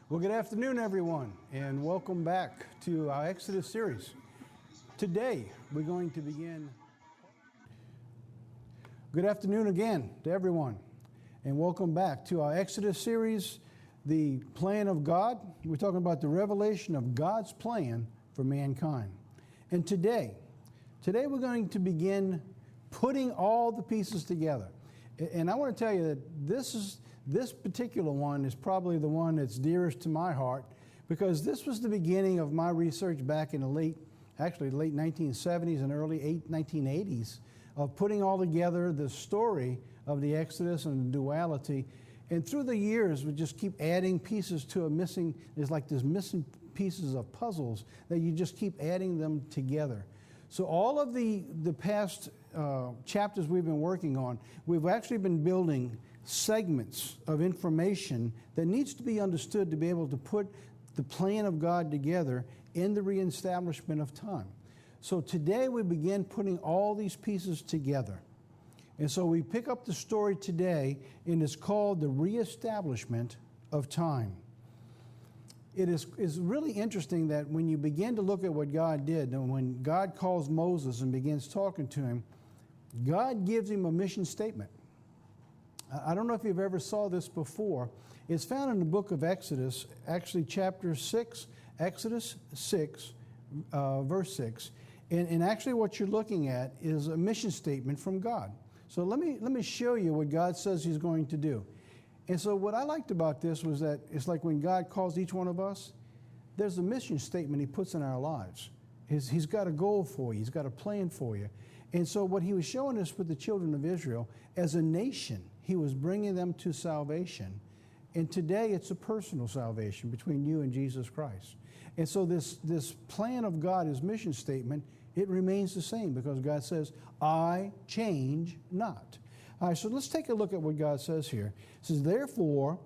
Well, good afternoon, everyone, and welcome back to our Exodus series. Today, we're going to begin. Good afternoon again to everyone, and welcome back to our Exodus series, the plan of God. We're talking about the revelation of God's plan for mankind. And today we're going to begin putting all the pieces together. And I want to tell you that this particular one is probably the one that's dearest to my heart, because this was the beginning of my research back in the late 1970s and early 1980s of putting all together the story of the Exodus and the duality. And through the years, we just keep adding pieces to there's like this missing pieces of puzzles that you just keep adding them together. So all of the past chapters we've been working on, we've actually been building segments of information that needs to be understood to be able to put the plan of God together in the reestablishment of time. So today we begin putting all these pieces together. And so we pick up the story today, and it's called the reestablishment of time. It's really interesting that when you begin to look at what God did, and when God calls Moses and begins talking to him, God gives him a mission statement. I don't know if you've ever saw this before. It's found in the book of Exodus, actually chapter 6, Exodus 6, verse 6. And actually what you're looking at is a mission statement from God. So let me show you what God says he's going to do. And so what I liked about this was that it's like when God calls each one of us, there's a mission statement he puts in our lives. He's got a goal for you. He's got a plan for you. And so what he was showing us with the children of Israel, as a nation, he was bringing them to salvation. And today it's a personal salvation between you and Jesus Christ. And so this plan of God, his mission statement, it remains the same because God says, I change not. All right, so let's take a look at what God says here. It says, therefore,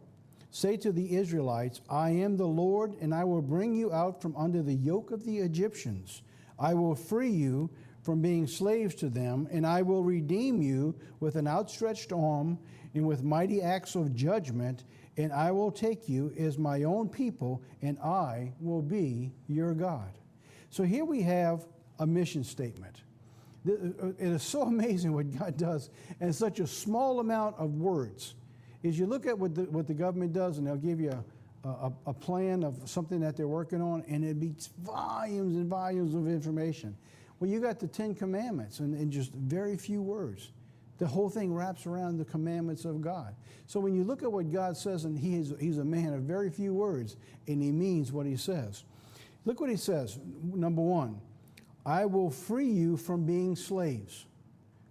say to the Israelites, I am the Lord, and I will bring you out from under the yoke of the Egyptians. I will free you from being slaves to them, and I will redeem you with an outstretched arm and with mighty acts of judgment, and I will take you as my own people, and I will be your God. So here we have a mission statement. It is so amazing what God does in such a small amount of words. As you look at what the government does, and they'll give you a plan of something that they're working on, and it be volumes and volumes of information. Well, you got the 10 Commandments in just very few words. The whole thing wraps around the commandments of God. So when you look at what God says, and he's a man of very few words, and he means what he says. Look what he says. Number one, I will free you from being slaves.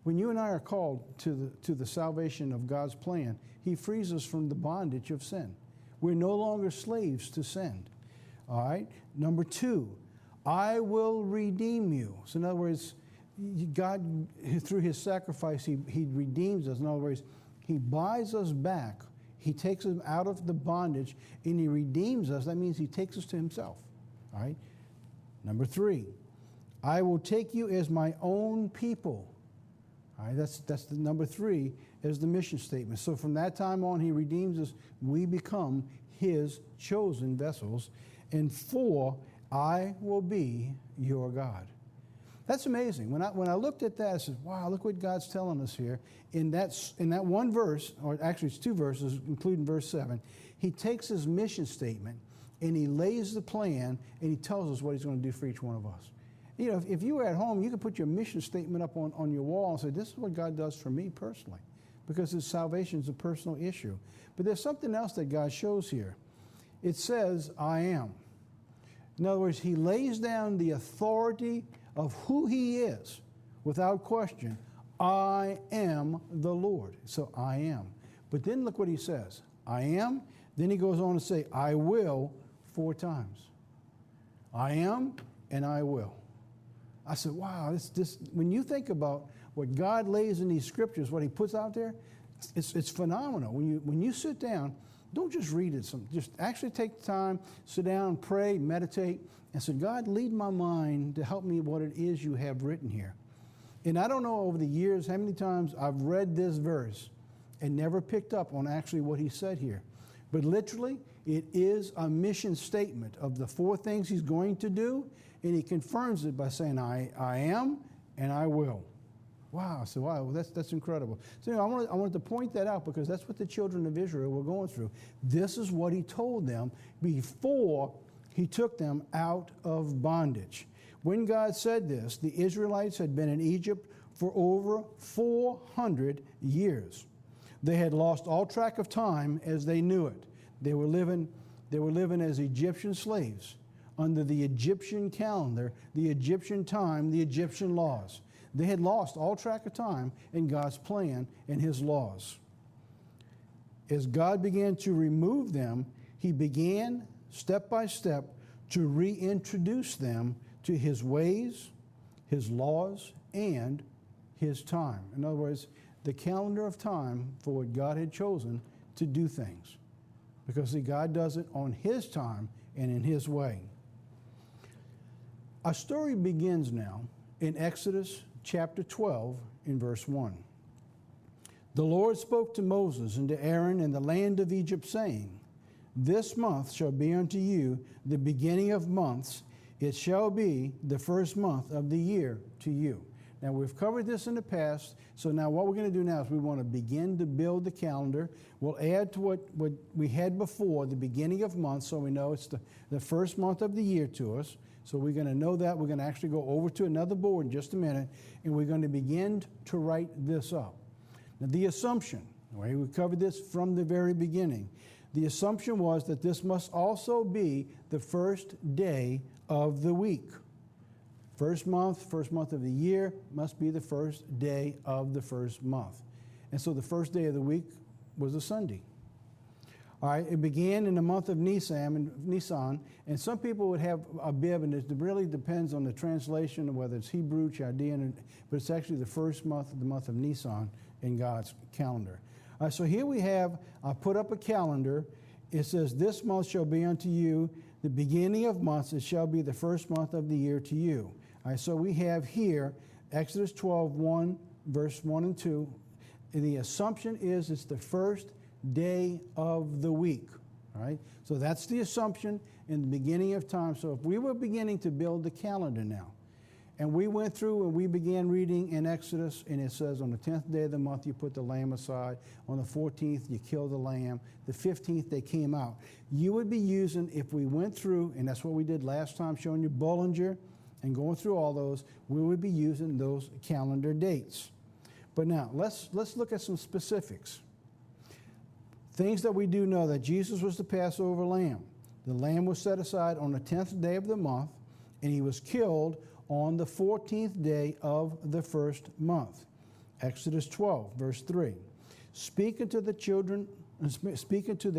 When you and I are called to the salvation of God's plan, he frees us from the bondage of sin. We're no longer slaves to sin. All right? Number two, I will redeem you. So in other words, God, through his sacrifice, he redeems us. In other words, he buys us back. He takes us out of the bondage, and he redeems us. That means he takes us to himself. All right? Number three, I will take you as my own people. All right, that's the number three is the mission statement. So from that time on, he redeems us. We become his chosen vessels. And four, I will be your God. That's amazing. When I looked at that, I said, wow, look what God's telling us here. In that one verse, or actually it's two verses, including verse 7, he takes his mission statement and he lays the plan and he tells us what he's going to do for each one of us. You know, if you were at home, you could put your mission statement up on your wall and say, this is what God does for me personally, because his salvation is a personal issue. But there's something else that God shows here. It says, I am. In other words, he lays down the authority of who he is without question. I am the Lord. So I am. But then look what he says. I am. Then he goes on to say, I will 4 times. I am and I will. I said, wow, this when you think about what God lays in these scriptures, what he puts out there, it's phenomenal. When you sit down, don't just read it. Just actually take the time, sit down, pray, meditate, and say, God, lead my mind to help me what it is you have written here. And I don't know over the years how many times I've read this verse and never picked up on actually what he said here. But literally, It is a mission statement of the 4 things he's going to do, and he confirms it by saying, I am and I will. Wow, so wow, that's incredible. So I wanted to point that out because that's what the children of Israel were going through. This is what he told them before he took them out of bondage. When God said this, the Israelites had been in Egypt for over 400 years. They had lost all track of time as they knew it. They were living as Egyptian slaves under the Egyptian calendar, the Egyptian time, the Egyptian laws. They had lost all track of time in God's plan and his laws. As God began to remove them, he began step by step to reintroduce them to his ways, his laws, and his time. In other words, the calendar of time for what God had chosen to do things. Because see, God does it on his time and in his way. Our story begins now in Exodus chapter 12 in verse 1. The Lord spoke to Moses and to Aaron in the land of Egypt, saying, This month shall be unto you the beginning of months. It shall be the first month of the year to you. Now, we've covered this in the past, so now what we're going to do now is we want to begin to build the calendar. We'll add to what we had before, the beginning of months, so we know it's the first month of the year to us. So we're going to know that. We're going to actually go over to another board in just a minute, and we're going to begin to write this up. Now, the assumption, right, we covered this from the very beginning. The assumption was that this must also be the first day of the week. First month of the year must be the first day of the first month. And so the first day of the week was a Sunday. All right, it began in the month of Nisan, and some people would have Abib, and it really depends on the translation, whether it's Hebrew, Chaldean, but it's actually the first month of the month of Nisan in God's calendar. All right, so here we have, I put up a calendar. It says, This month shall be unto you the beginning of months. It shall be the first month of the year to you. All right, so we have here Exodus 12, 1, verse 1 and 2. And the assumption is it's the first day of the week. All right, so that's the assumption in the beginning of time. So if we were beginning to build the calendar now, and we went through and we began reading in Exodus, and it says on the 10th day of the month you put the lamb aside. On the 14th you kill the lamb. The 15th they came out. You would be using, if we went through, and that's what we did last time, showing you Bollinger and going through all those, we would be using those calendar dates. But now let's look at some specifics. Things that we do know, that Jesus was the Passover lamb. The lamb was set aside on the 10th day of the month, and he was killed on the 14th day of the first month. Exodus 12, verse 3. Speaking to the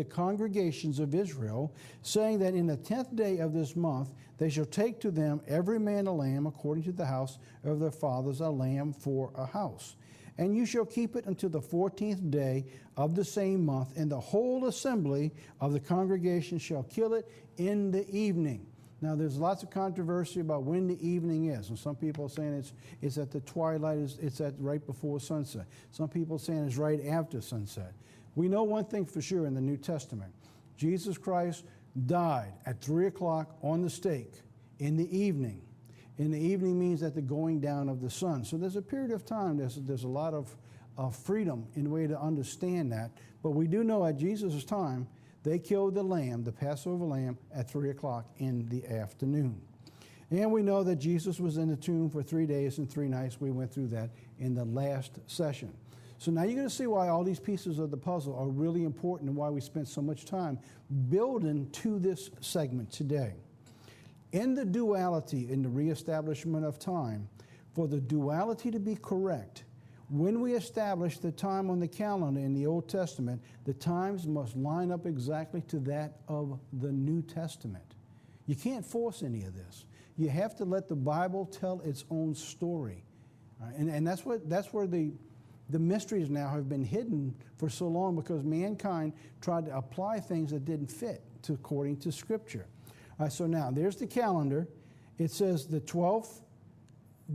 congregations of Israel, saying that in the 10th day of this month they shall take to them every man a lamb according to the house of their fathers, a lamb for a house. And you shall keep it until the 14th day of the same month, and the whole assembly of the congregation shall kill it in the evening. Now, there's lots of controversy about when the evening is, and some people are saying it's at the twilight, it's at right before sunset. Some people are saying it's right after sunset. We know one thing for sure in the New Testament. Jesus Christ died at 3 o'clock on the stake in the evening. In the evening means at the going down of the sun. So there's a period of time, there's a lot of freedom in the way to understand that. But we do know at Jesus' time, they killed the lamb, the Passover lamb, at 3 o'clock in the afternoon. And we know that Jesus was in the tomb for 3 days and 3 nights. We went through that in the last session. So now you're going to see why all these pieces of the puzzle are really important and why we spent so much time building to this segment today. In the duality, in the reestablishment of time, for the duality to be correct, when we establish the time on the calendar in the Old Testament, the times must line up exactly to that of the New Testament. You can't force any of this. You have to let the Bible tell its own story. Right? And that's where the mysteries now have been hidden for so long, because mankind tried to apply things that didn't fit according to Scripture. All right, so now there's the calendar. It says the 12th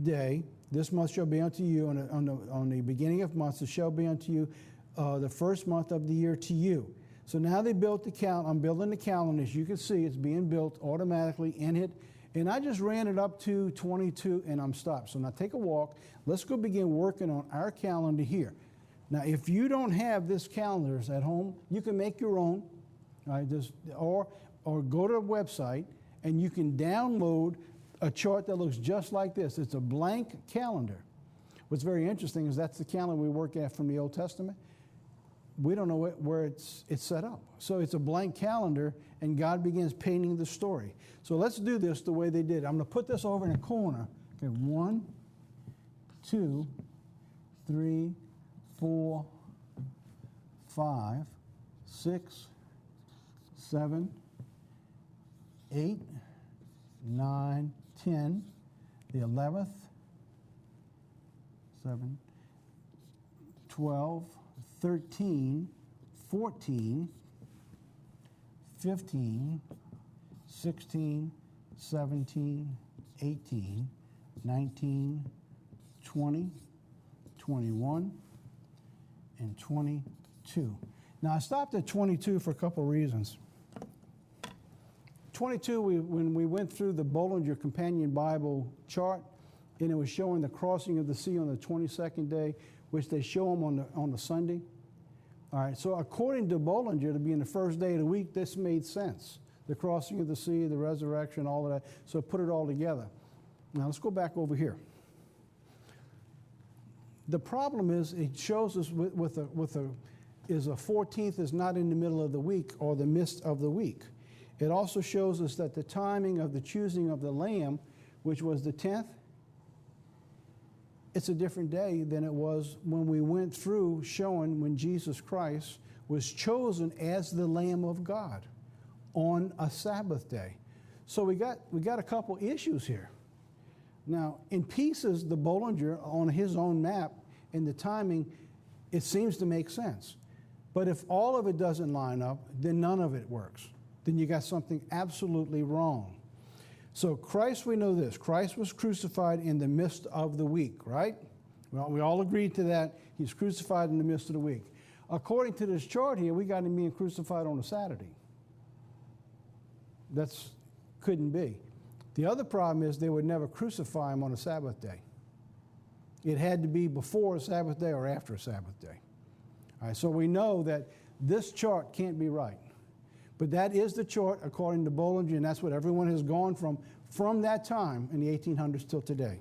day, this month shall be unto you, on the beginning of months, it shall be unto you the first month of the year to you. So now they built the calendar. I'm building the calendar. As you can see, it's being built automatically in it. And I just ran it up to 22 and I'm stopped. So now take a walk. Let's go begin working on our calendar here. Now, if you don't have this calendars at home, you can make your own, right? Or go to a website and you can download a chart that looks just like this. It's a blank calendar. What's very interesting is that's the calendar we work at from the Old Testament. We don't know where it's set up. So it's a blank calendar, and God begins painting the story. So let's do this the way they did. I'm going to put this over in a corner. Okay, 1, 2, 3, 4, 5, 6, 7, 8, 9, 10, the 11th, 7, 12, 13, 14, 15, 16, 17, 18, 19, 20, 21, and 22. Now, I stopped at 22 for a couple of reasons. 22, when we went through the Bollinger Companion Bible chart, and it was showing the crossing of the sea on the 22nd day, which they show them on the Sunday. All right, so according to Bollinger, to be in the first day of the week, this made sense. The crossing of the sea, the resurrection, all of that. So put it all together. Now let's go back over here. The problem is it shows us is a 14th is not in the middle of the week or the midst of the week. It also shows us that the timing of the choosing of the lamb, which was the 10th, it's a different day than it was when we went through showing when Jesus Christ was chosen as the Lamb of God on a Sabbath day. So we got a couple issues here. Now, in pieces, the Bollinger on his own map and the timing, it seems to make sense. But if all of it doesn't line up, then none of it works. Then you got something absolutely wrong. So Christ, we know this. Christ was crucified in the midst of the week, right? Well, we all agreed to that. He's crucified in the midst of the week. According to this chart here, we got him being crucified on a Saturday. That's couldn't be. The other problem is they would never crucify him on a Sabbath day. It had to be before a Sabbath day or after a Sabbath day. All right, so we know that this chart can't be right. But that is the chart according to Bollinger, and that's what everyone has gone from that time in the 1800s till today.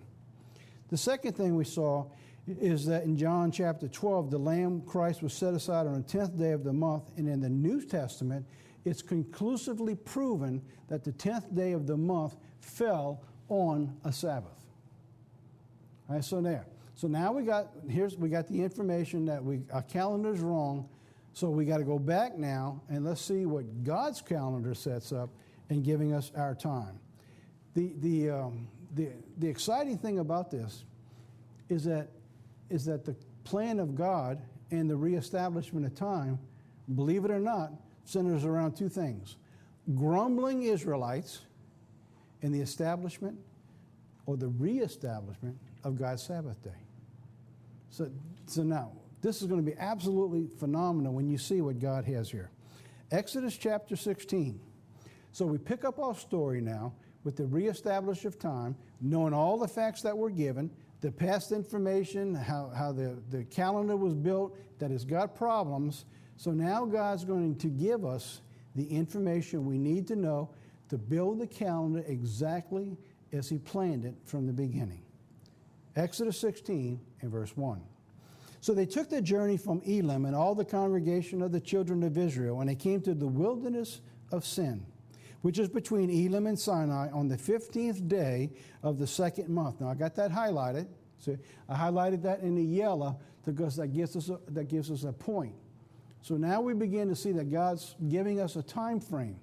The second thing we saw is that in John chapter 12, the Lamb Christ was set aside on the 10th day of the month, and in the New Testament, it's conclusively proven that the 10th day of the month fell on a Sabbath. All right, so there. So now we got the information that our calendar's wrong. So we got to go back now and let's see what God's calendar sets up in giving us our time. The exciting thing about this is that the plan of God and the reestablishment of time, believe it or not, centers around two things: grumbling Israelites and the establishment or the reestablishment of God's Sabbath day. So now, this is going to be absolutely phenomenal when you see what God has here. Exodus chapter 16. So we pick up our story now with the reestablishment of time, knowing all the facts that were given, the past information, how the calendar was built, that it's got problems. So now God's going to give us the information we need to know to build the calendar exactly as he planned it from the beginning. Exodus 16 and verse 1. So they took the journey from Elim and all the congregation of the children of Israel, and they came to the wilderness of Sin, which is between Elim and Sinai, on the 15th day of the second month. Now, I got that highlighted. So I highlighted that in the yellow because that gives us a point. So now we begin to see that God's giving us a time frame.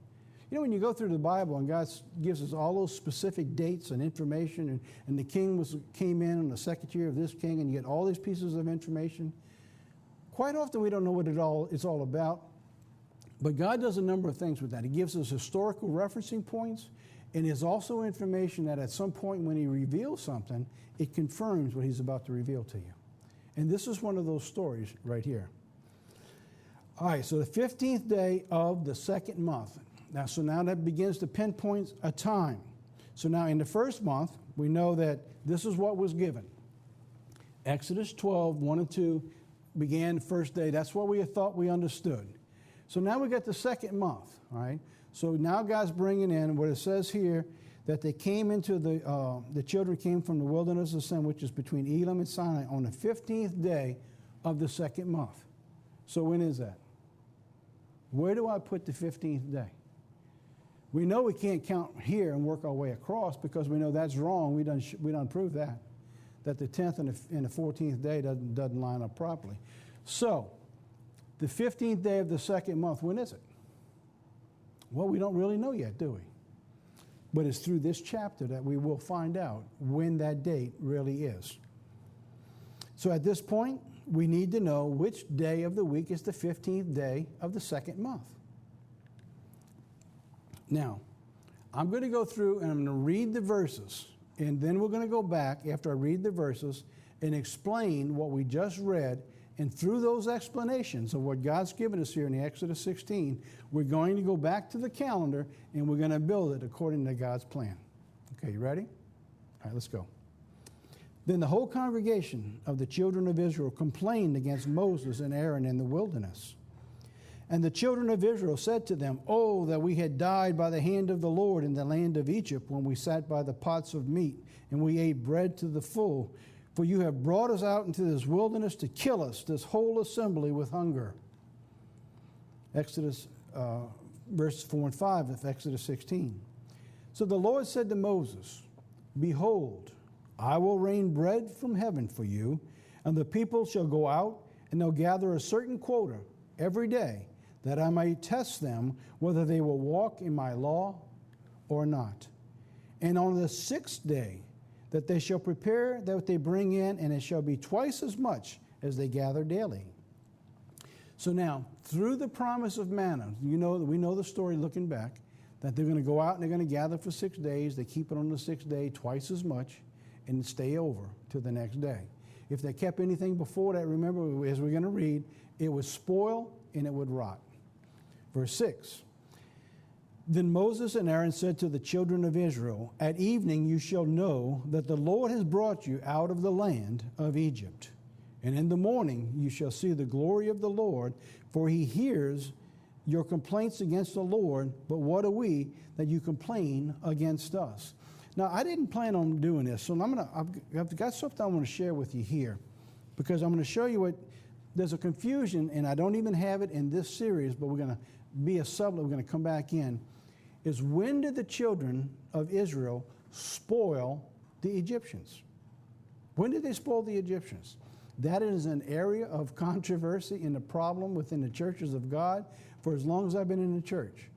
You know, when you go through the Bible and God gives us all those specific dates and information, and the king came in on the second year of this king, and you get all these pieces of information, quite often we don't know what it's all about. But God does a number of things with that. He gives us historical referencing points, and there's also information that at some point when he reveals something, it confirms what he's about to reveal to you. And this is one of those stories right here. All right, so the 15th day of the second month. Now that begins to pinpoint a time. So now in the first month, we know that this is what was given. Exodus 12, 1 and 2 began the first day. That's what we had thought we understood. So now we got the second month, all right? So now God's bringing in what it says here, that they came into the children came from the wilderness of Sin, which is between Elim and Sinai, on the 15th day of the second month. So when is that? Where do I put the 15th day? We know we can't count here and work our way across because we know that's wrong. We done proved that the 10th and the 14th day doesn't line up properly. So the 15th day of the second month, when is it? Well, we don't really know yet, do we? But it's through this chapter that we will find out when that date really is. So at this point, we need to know which day of the week is the 15th day of the second month. Now, I'm going to go through and I'm going to read the verses, and then we're going to go back after I read the verses and explain what we just read. And through those explanations of what God's given us here in the Exodus 16, we're going to go back to the calendar and we're going to build it according to God's plan. Okay, you ready? All right, let's go. Then the whole congregation of the children of Israel complained against Moses and Aaron in the wilderness. And the children of Israel said to them, "Oh, that we had died by the hand of the Lord in the land of Egypt, when we sat by the pots of meat, and we ate bread to the full. For you have brought us out into this wilderness to kill us, this whole assembly, with hunger." Exodus verses 4 and 5 of Exodus 16. So the Lord said to Moses, "Behold, I will rain bread from heaven for you, and the people shall go out, and they'll gather a certain quota every day, that I may test them whether they will walk in my law or not. And on the sixth day, that they shall prepare that they bring in, and it shall be twice as much as they gather daily." So now, through the promise of manna, we know the story looking back, that they're going to go out and they're going to gather for 6 days. They keep it on the sixth day twice as much and stay over till the next day. If they kept anything before that, remember, as we're going to read, it would spoil and it would rot. Verse 6. Then Moses and Aaron said to the children of Israel, "At evening you shall know that the Lord has brought you out of the land of Egypt. And in the morning you shall see the glory of the Lord, for he hears your complaints against the Lord. But what are we that you complain against us?" Now, I didn't plan on doing this, so I've got something I want to share with you here, because I'm going to show you there's a confusion, and I don't even have it in this series, but we're going to be a sublet, we're going to come back in, is when did the children of Israel spoil the Egyptians? When did they spoil the Egyptians? That is an area of controversy and a problem within the churches of God for as long as I've been in the church.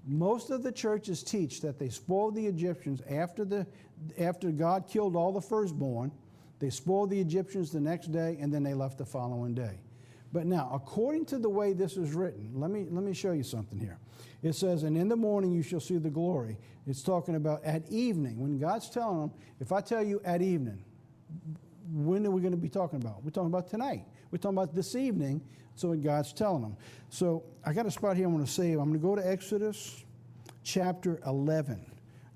Most of the churches teach that they spoiled the Egyptians after God killed all the firstborn. They spoiled the Egyptians the next day, and then they left the following day. But now, according to the way this is written, let me show you something here. It says, "And in the morning you shall see the glory." It's talking about at evening. When God's telling them, if I tell you at evening, when are we going to be talking about? We're talking about tonight. We're talking about this evening, so what God's telling them. So I got a spot here I want to save. I'm going to go to Exodus chapter 11.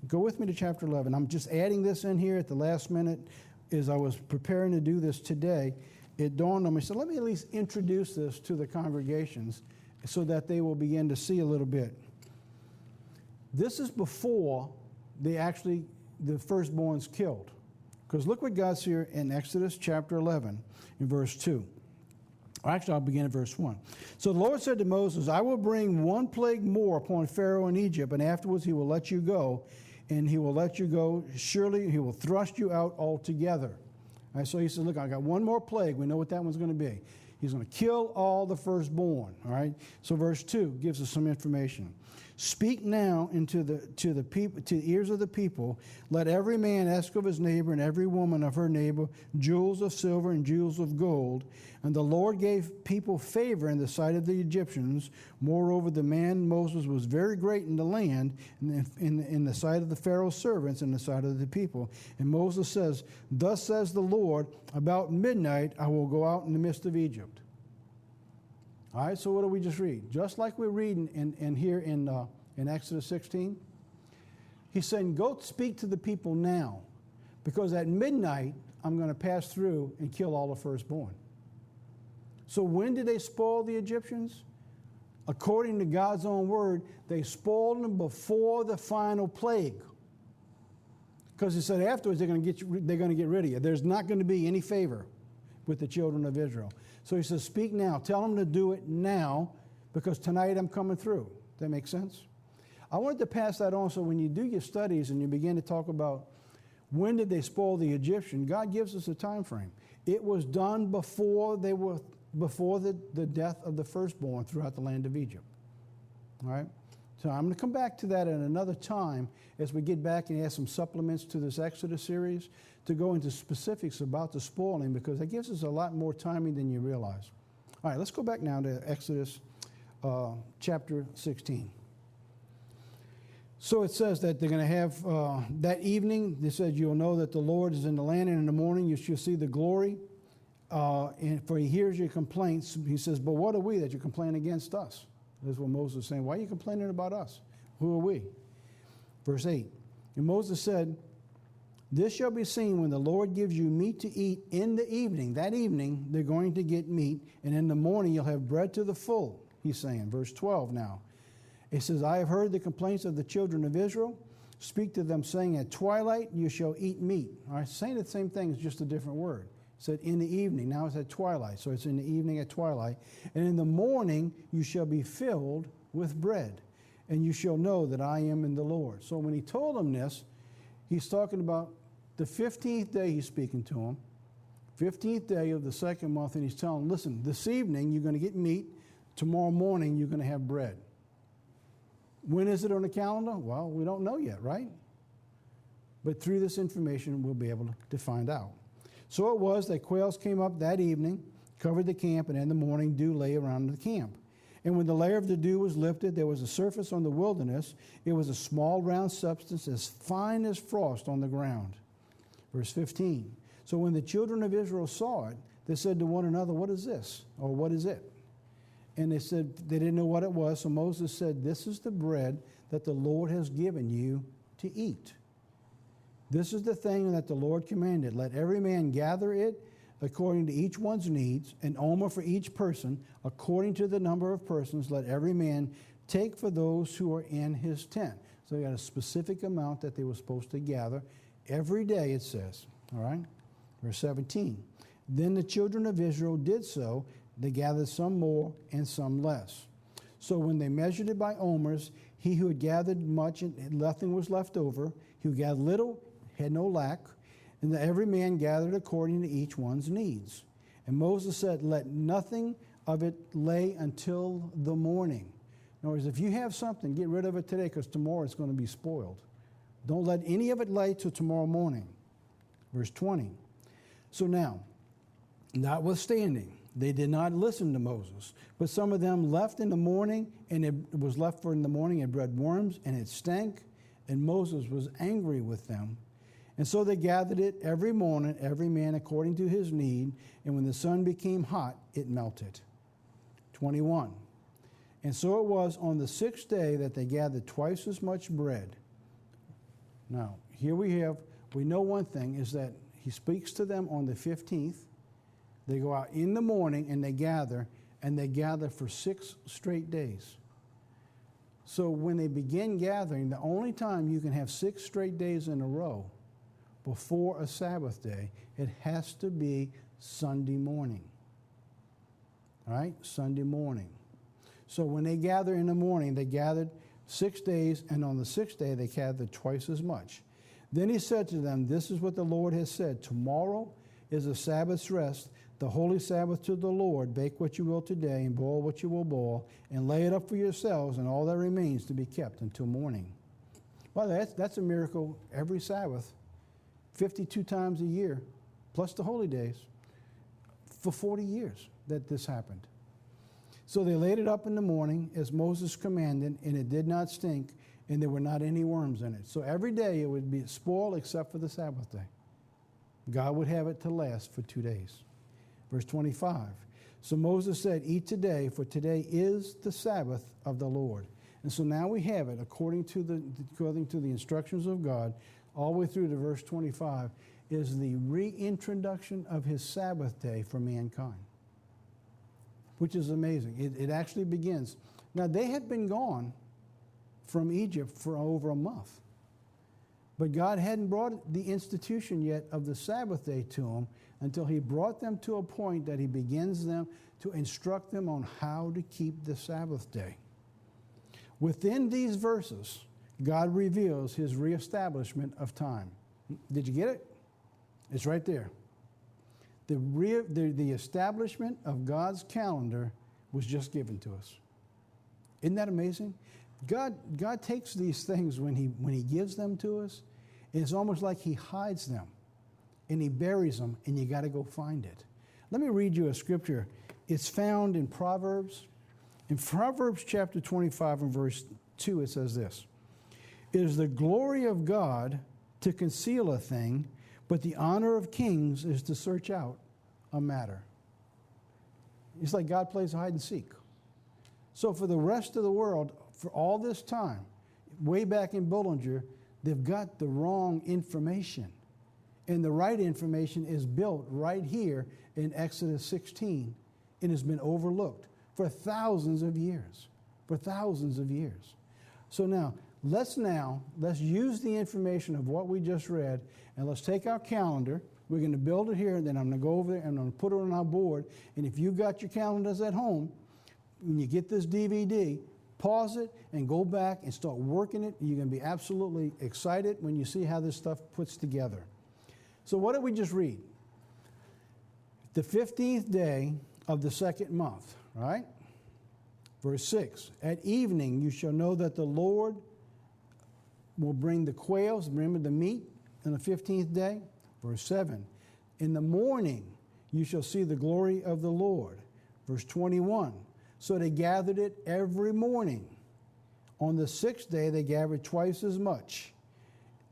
Go with me to chapter 11. I'm just adding this in here at the last minute as I was preparing to do this today. It dawned on me, so let me at least introduce this to the congregations so that they will begin to see a little bit. This is before the firstborn's killed. Because look what God's here in Exodus chapter 11 in verse 2. Actually, I'll begin at verse 1. "So the Lord said to Moses, I will bring one plague more upon Pharaoh in Egypt, and afterwards he will let you go, and he will let you go. Surely he will thrust you out altogether." All right, so he said, look, I got one more plague. We know what that one's going to be. He's going to kill all the firstborn. All right. So verse 2 gives us some information. "Speak now to the ears of the people. Let every man ask of his neighbor and every woman of her neighbor jewels of silver and jewels of gold. And the Lord gave people favor in the sight of the Egyptians. Moreover, the man Moses was very great in the land, in the sight of the Pharaoh's servants, and the sight of the people. And Moses says, Thus says the Lord, about midnight I will go out in the midst of Egypt." All right, so what do we just read? Just like we're reading in here in Exodus 16, he's saying, go speak to the people now, because at midnight I'm going to pass through and kill all the firstborn. So when did they spoil the Egyptians? According to God's own word, they spoiled them before the final plague. Because he said afterwards they're going to get rid of you. There's not going to be any favor with the children of Israel. So he says, speak now. Tell them to do it now, because tonight I'm coming through. Does that make sense? I wanted to pass that on, so when you do your studies and you begin to talk about when did they spoil the Egyptian, God gives us a time frame. It was done before the death of the firstborn throughout the land of Egypt. All right? So I'm going to come back to that at another time as we get back and add some supplements to this Exodus series to go into specifics about the spoiling, because that gives us a lot more timing than you realize. All right, let's go back now to Exodus chapter 16. So it says that they're going to have that evening, they said, you'll know that the Lord is in the land, and in the morning you shall see the glory. And for he hears your complaints. He says, but what are we that you complain against us? That's what Moses is saying. Why are you complaining about us? Who are we? Verse 8. And Moses said, this shall be seen when the Lord gives you meat to eat in the evening. That evening, they're going to get meat. And in the morning, you'll have bread to the full, he's saying. Verse 12 now. It says, I have heard the complaints of the children of Israel. Speak to them, saying, at twilight you shall eat meat. All right, saying the same thing, it's just a different word. It said in the evening. Now it's at twilight. So it's in the evening at twilight. And in the morning you shall be filled with bread. And you shall know that I am in the Lord. So when he told them this, he's talking about the 15th day he's speaking to them. 15th day of the second month. And he's telling them, listen, this evening you're going to get meat. Tomorrow morning you're going to have bread. When is it on the calendar? Well, we don't know yet, right? But through this information, we'll be able to find out. So it was that quails came up that evening, covered the camp, and in the morning dew lay around the camp. And when the layer of the dew was lifted, there was a surface on the wilderness. It was a small round substance as fine as frost on the ground. Verse 15. So when the children of Israel saw it, they said to one another, what is this? Or what is it? And they said they didn't know what it was. So Moses said, this is the bread that the Lord has given you to eat. This is the thing that the Lord commanded. Let every man gather it according to each one's needs, an omer for each person, according to the number of persons. Let every man take for those who are in his tent. So they got a specific amount that they were supposed to gather every day, it says. All right? Verse 17. Then the children of Israel did so. They gathered some more and some less. So when they measured it by omers, he who had gathered much and nothing was left over, he who gathered little had no lack, and that every man gathered according to each one's needs. And Moses said, let nothing of it lay until the morning. In other words, if you have something, get rid of it today, because tomorrow it's going to be spoiled. Don't let any of it lay till tomorrow morning. Verse 20. So now, notwithstanding, they did not listen to Moses, but some of them left in the morning, and it was left for in the morning, and bred worms, and it stank, and Moses was angry with them. And so they gathered it every morning, every man according to his need, and when the sun became hot, it melted. 21. And so it was on the 6th day that they gathered twice as much bread. Now, here we know one thing, is that he speaks to them on the 15th. They go out in the morning and they gather for 6 straight days. So when they begin gathering, the only time you can have 6 straight days in a row before a Sabbath day, it has to be Sunday morning. All right? Sunday morning. So when they gather in the morning, they gathered 6 days, and on the 6th day they gathered twice as much. Then he said to them, this is what the Lord has said. Tomorrow is a Sabbath's rest, the holy Sabbath to the Lord. Bake what you will today, and boil what you will boil, and lay it up for yourselves, and all that remains to be kept until morning. Well, that's a miracle every Sabbath, 52 times a year, plus the holy days, for 40 years that this happened. So they laid it up in the morning as Moses commanded, and it did not stink, and there were not any worms in it. So every day it would be spoiled except for the Sabbath day. God would have it to last for 2 days. Verse 25. So Moses said, eat today, for today is the Sabbath of the Lord. And so now we have it according to the instructions of God, all the way through to verse 25, is the reintroduction of his Sabbath day for mankind, which is amazing. It actually begins. Now, they had been gone from Egypt for over a month, but God hadn't brought the institution yet of the Sabbath day to them until he brought them to a point that he begins them to instruct them on how to keep the Sabbath day. Within these verses, God reveals his reestablishment of time. Did you get it? It's right there. The establishment of God's calendar was just given to us. Isn't that amazing? God takes these things when he gives them to us, and it's almost like he hides them and he buries them, and you got to go find it. Let me read you a scripture. It's found in Proverbs. In Proverbs chapter 25 and verse 2, it says this: "It is the glory of God to conceal a thing, but the honor of kings is to search out a matter." It's like God plays hide and seek. So for the rest of the world, for all this time, way back in Bullinger, they've got the wrong information. And the right information is built right here in Exodus 16 and has been overlooked for thousands of years. For thousands of years. So let's use the information of what we just read, and let's take our calendar. We're going to build it here, and then I'm going to go over there and I'm going to put it on our board. And if you've got your calendars at home, when you get this DVD, pause it and go back and start working it. You're going to be absolutely excited when you see how this stuff puts together. So what did we just read? The 15th day of the second month, right? Verse 6, "At evening you shall know that the Lord will bring the quails," remember the meat, on the 15th day. Verse 7, "In the morning you shall see the glory of the Lord." Verse 21, "So they gathered it every morning. On the 6th day they gathered twice as much."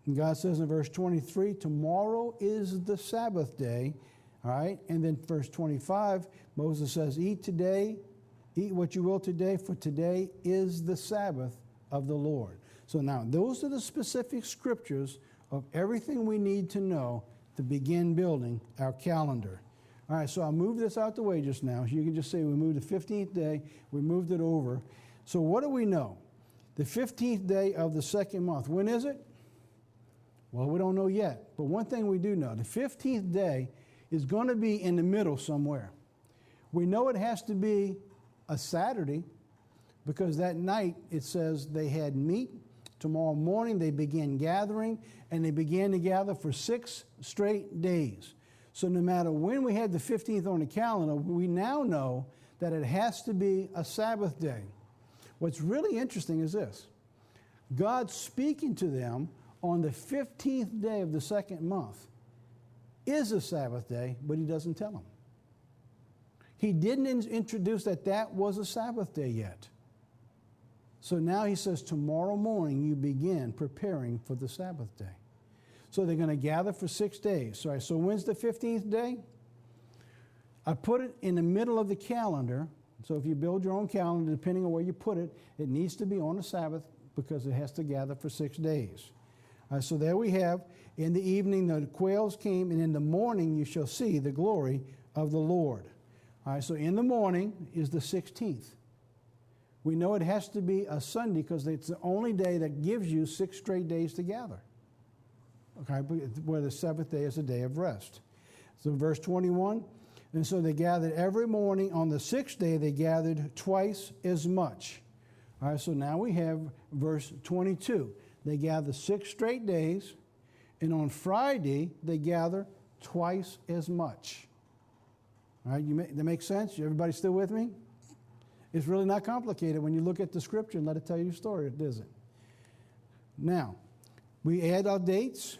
And God says in verse 23, "Tomorrow is the Sabbath day." All right, and then verse 25, Moses says, "Eat today, eat what you will today, for today is the Sabbath of the Lord." So now, those are the specific scriptures of everything we need to know to begin building our calendar. All right, so I'll move this out the way just now. You can just say we moved the 15th day, we moved it over. So what do we know? The 15th day of the second month. When is it? Well, we don't know yet. But one thing we do know, the 15th day is going to be in the middle somewhere. We know it has to be a Saturday because that night it says they had meat. Tomorrow morning they began gathering, and they began to gather for 6 straight days. So no matter when we had the 15th on the calendar, we now know that it has to be a Sabbath day. What's really interesting is this. God speaking to them on the 15th day of the second month is a Sabbath day, but he doesn't tell them. He didn't introduce that was a Sabbath day yet. So now he says, tomorrow morning you begin preparing for the Sabbath day. So they're going to gather for 6 days. So when's the 15th day? I put it in the middle of the calendar. So if you build your own calendar, depending on where you put it, it needs to be on the Sabbath because it has to gather for 6 days. So there we have, in the evening the quails came, and in the morning you shall see the glory of the Lord. All right, so in the morning is the 16th. We know it has to be a Sunday because it's the only day that gives you 6 straight days to gather. Okay, where the 7th day is a day of rest. So verse 21, "And so they gathered every morning. On the 6th day they gathered twice as much." All right, so now we have verse 22. They gather 6 straight days, and on Friday they gather twice as much. All right, that makes sense? Everybody still with me? It's really not complicated when you look at the scripture and let it tell you a story, does it? Now, we add our dates.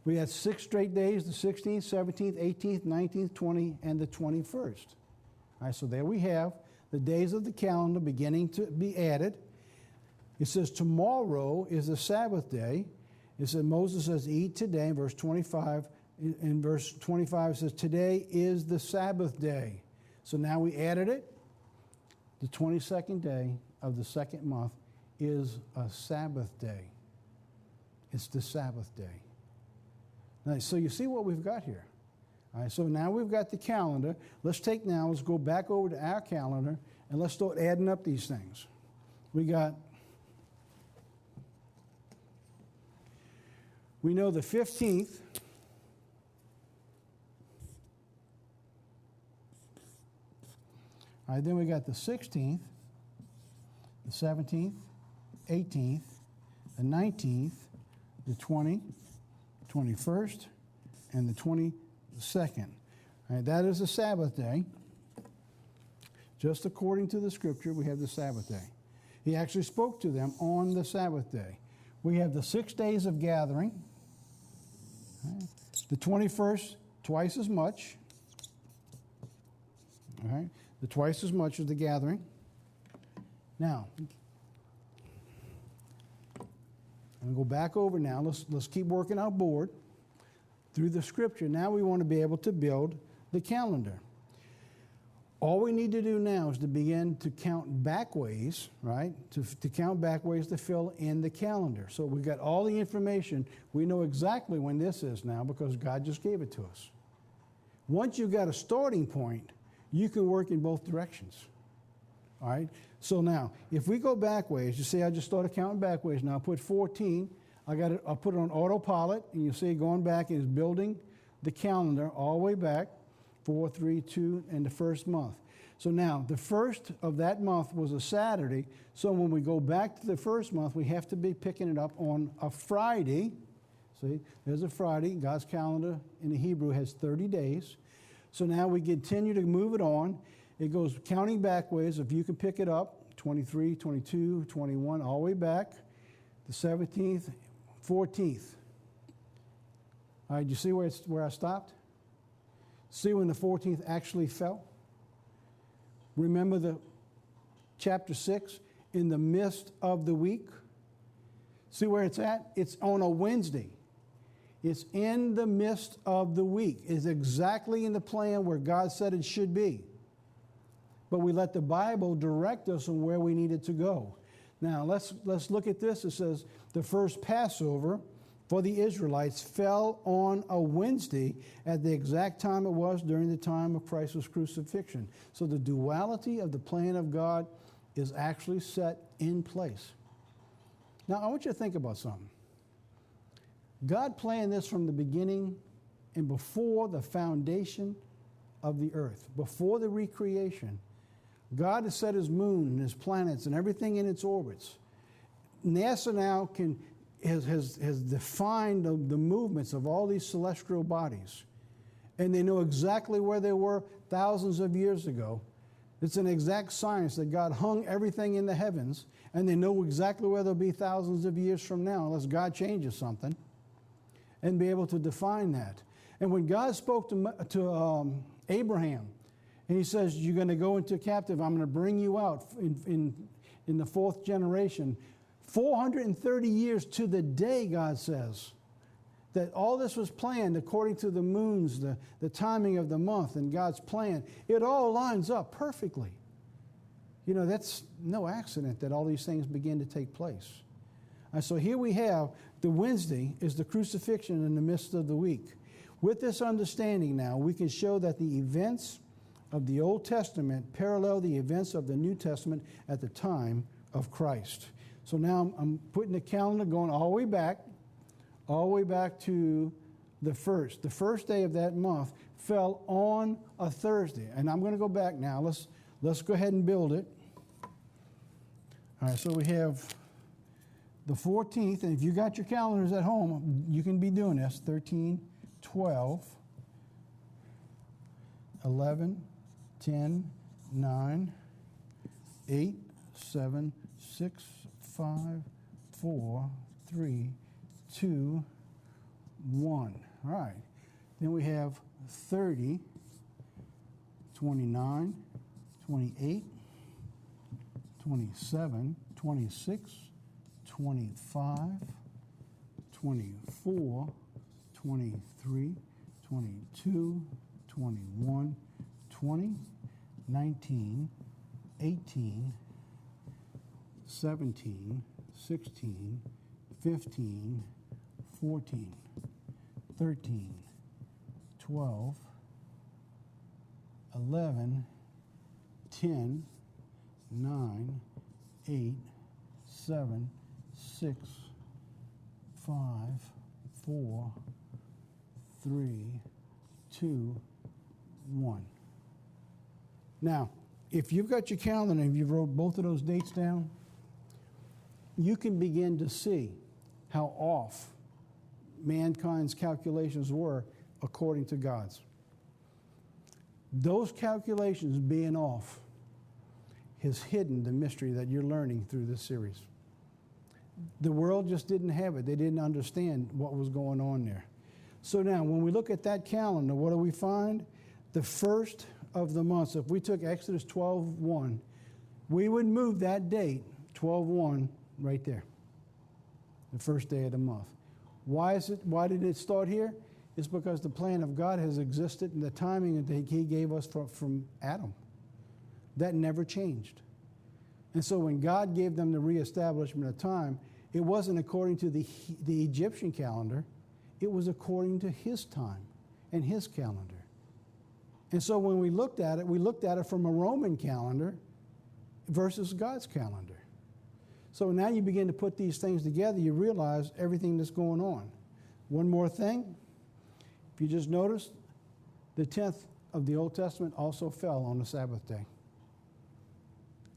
We had 6 straight days, the 16th, 17th, 18th, 19th, 20th, and the 21st. All right, so there we have the days of the calendar beginning to be added. It says tomorrow is the Sabbath day. It says Moses says, "Eat today," in verse 25. In verse 25 it says, "Today is the Sabbath day." So now we added it. The 22nd day of the second month is a Sabbath day. It's the Sabbath day. Now, so you see what we've got here. All right, so now we've got the calendar. Let's go back over to our calendar, and let's start adding up these things. We know the 15th. All right, then we got the 16th, the 17th, 18th, the 19th, the 20th, 21st, and the 22nd. All right, that is a Sabbath day. Just according to the scripture, we have the Sabbath day. He actually spoke to them on the Sabbath day. We have the 6 days of gathering. Right. The 21st, twice as much. All right, the twice as much as the gathering. Now, I'm going to go back over now. Let's keep working our board through the scripture. Now we want to be able to build the calendar. All we need to do now is to begin to count back ways, right? To count back ways to fill in the calendar. So we've got all the information. We know exactly when this is now because God just gave it to us. Once you've got a starting point, you can work in both directions. All right? So now, if we go back ways, you see I just started counting back ways. Now I put 14. I'll put it on autopilot, and you see going back is building the calendar all the way back. 4, 3, 2, and the first month. So now, the first of that month was a Saturday. So when we go back to the first month, we have to be picking it up on a Friday. See, there's a Friday. God's calendar in the Hebrew has 30 days. So now we continue to move it on. It goes counting back ways. If you can pick it up, 23, 22, 21, all the way back. The 17th, 14th. All right, you see where I stopped? See when the 14th actually fell? Remember the chapter 6, in the midst of the week? See where it's at? It's on a Wednesday. It's in the midst of the week. It's exactly in the plan where God said it should be. But we let the Bible direct us on where we needed to go. Now, let's look at this. It says the first Passover for the Israelites fell on a Wednesday at the exact time it was during the time of Christ's crucifixion. So the duality of the plan of God is actually set in place. Now, I want you to think about something. God planned this from the beginning and before the foundation of the earth, before the recreation. God has set his moon and his planets and everything in its orbits. NASA now has defined the movements of all these celestial bodies. And they know exactly where they were thousands of years ago. It's an exact science that God hung everything in the heavens, and they know exactly where they'll be thousands of years from now, unless God changes something, and be able to define that. And when God spoke to Abraham, and he says, you're going to go into captive, I'm going to bring you out in the fourth generation, 430 years to the day, God says, that all this was planned according to the moons, the timing of the month and God's plan. It all lines up perfectly. You know, that's no accident that all these things begin to take place. And so here we have the Wednesday is the crucifixion in the midst of the week. With this understanding now, we can show that the events of the Old Testament parallel the events of the New Testament at the time of Christ. So now I'm putting the calendar going all the way back to the first. The first day of that month fell on a Thursday. And I'm going to go back now. Let's go ahead and build it. All right, so we have the 14th, and if you got your calendars at home, you can be doing this. 13, 12, 11, 10, 9, 8, 7, 6, 5, 4, 3, 2, 1. All right. Then we have 30, 29, 28, 27, 26, 25, 24, 23, 22, 21, 20, 19, 18, 17, 16, 15, 14, 13, 12, 11, 10, 9, 8, 7, 6, 5, 4, 3, 2, 1. Now, if you've got your calendar and you've wrote both of those dates down, you can begin to see how off mankind's calculations were according to God's. Those calculations being off has hidden the mystery that you're learning through this series. The world just didn't have it. They didn't understand what was going on there. So now, when we look at that calendar, what do we find? The first of the months. If we took Exodus 12:1, we would move that date, 12:1, right there. The first day of the month. Why did it start here? It's because the plan of God has existed in the timing that He gave us from Adam. That never changed. And so when God gave them the reestablishment of time, it wasn't according to the Egyptian calendar. It was according to His time and His calendar. And so when we looked at it from a Roman calendar versus God's calendar. So now you begin to put these things together, you realize everything that's going on. One more thing. If you just notice, the 10th of the Old Testament also fell on the Sabbath day.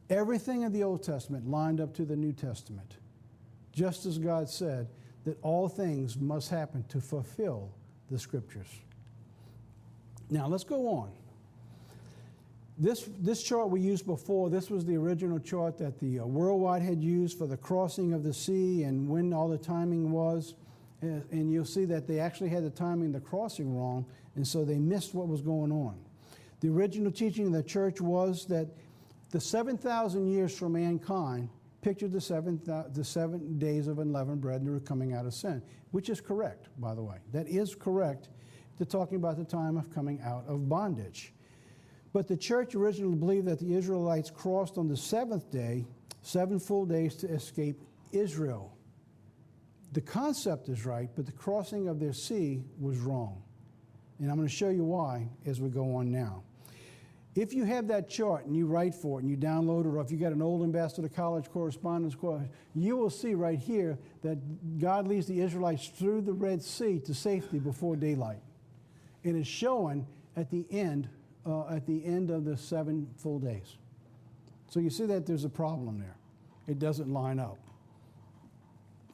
Everything in the Old Testament lined up to the New Testament, just as God said that all things must happen to fulfill the Scriptures. Now, let's go on. This chart we used before, this was the original chart that the Worldwide had used for the crossing of the sea and when all the timing was. And you'll see that they actually had the timing of the crossing wrong, and so they missed what was going on. The original teaching of the church was that the 7,000 years for mankind pictured the 7 days of unleavened bread that were coming out of sin, which is correct, by the way. That is correct. They're talking about the time of coming out of bondage. But the church originally believed that the Israelites crossed on the seventh day, 7 full days to escape Israel. The concept is right, but the crossing of their sea was wrong. And I'm going to show you why as we go on now. If you have that chart and you write for it and you download it, or if you got an old Ambassador College correspondence course, you will see right here that God leads the Israelites through the Red Sea to safety before daylight. It is showing at the end of the 7 full days. So you see that there's a problem there. It doesn't line up.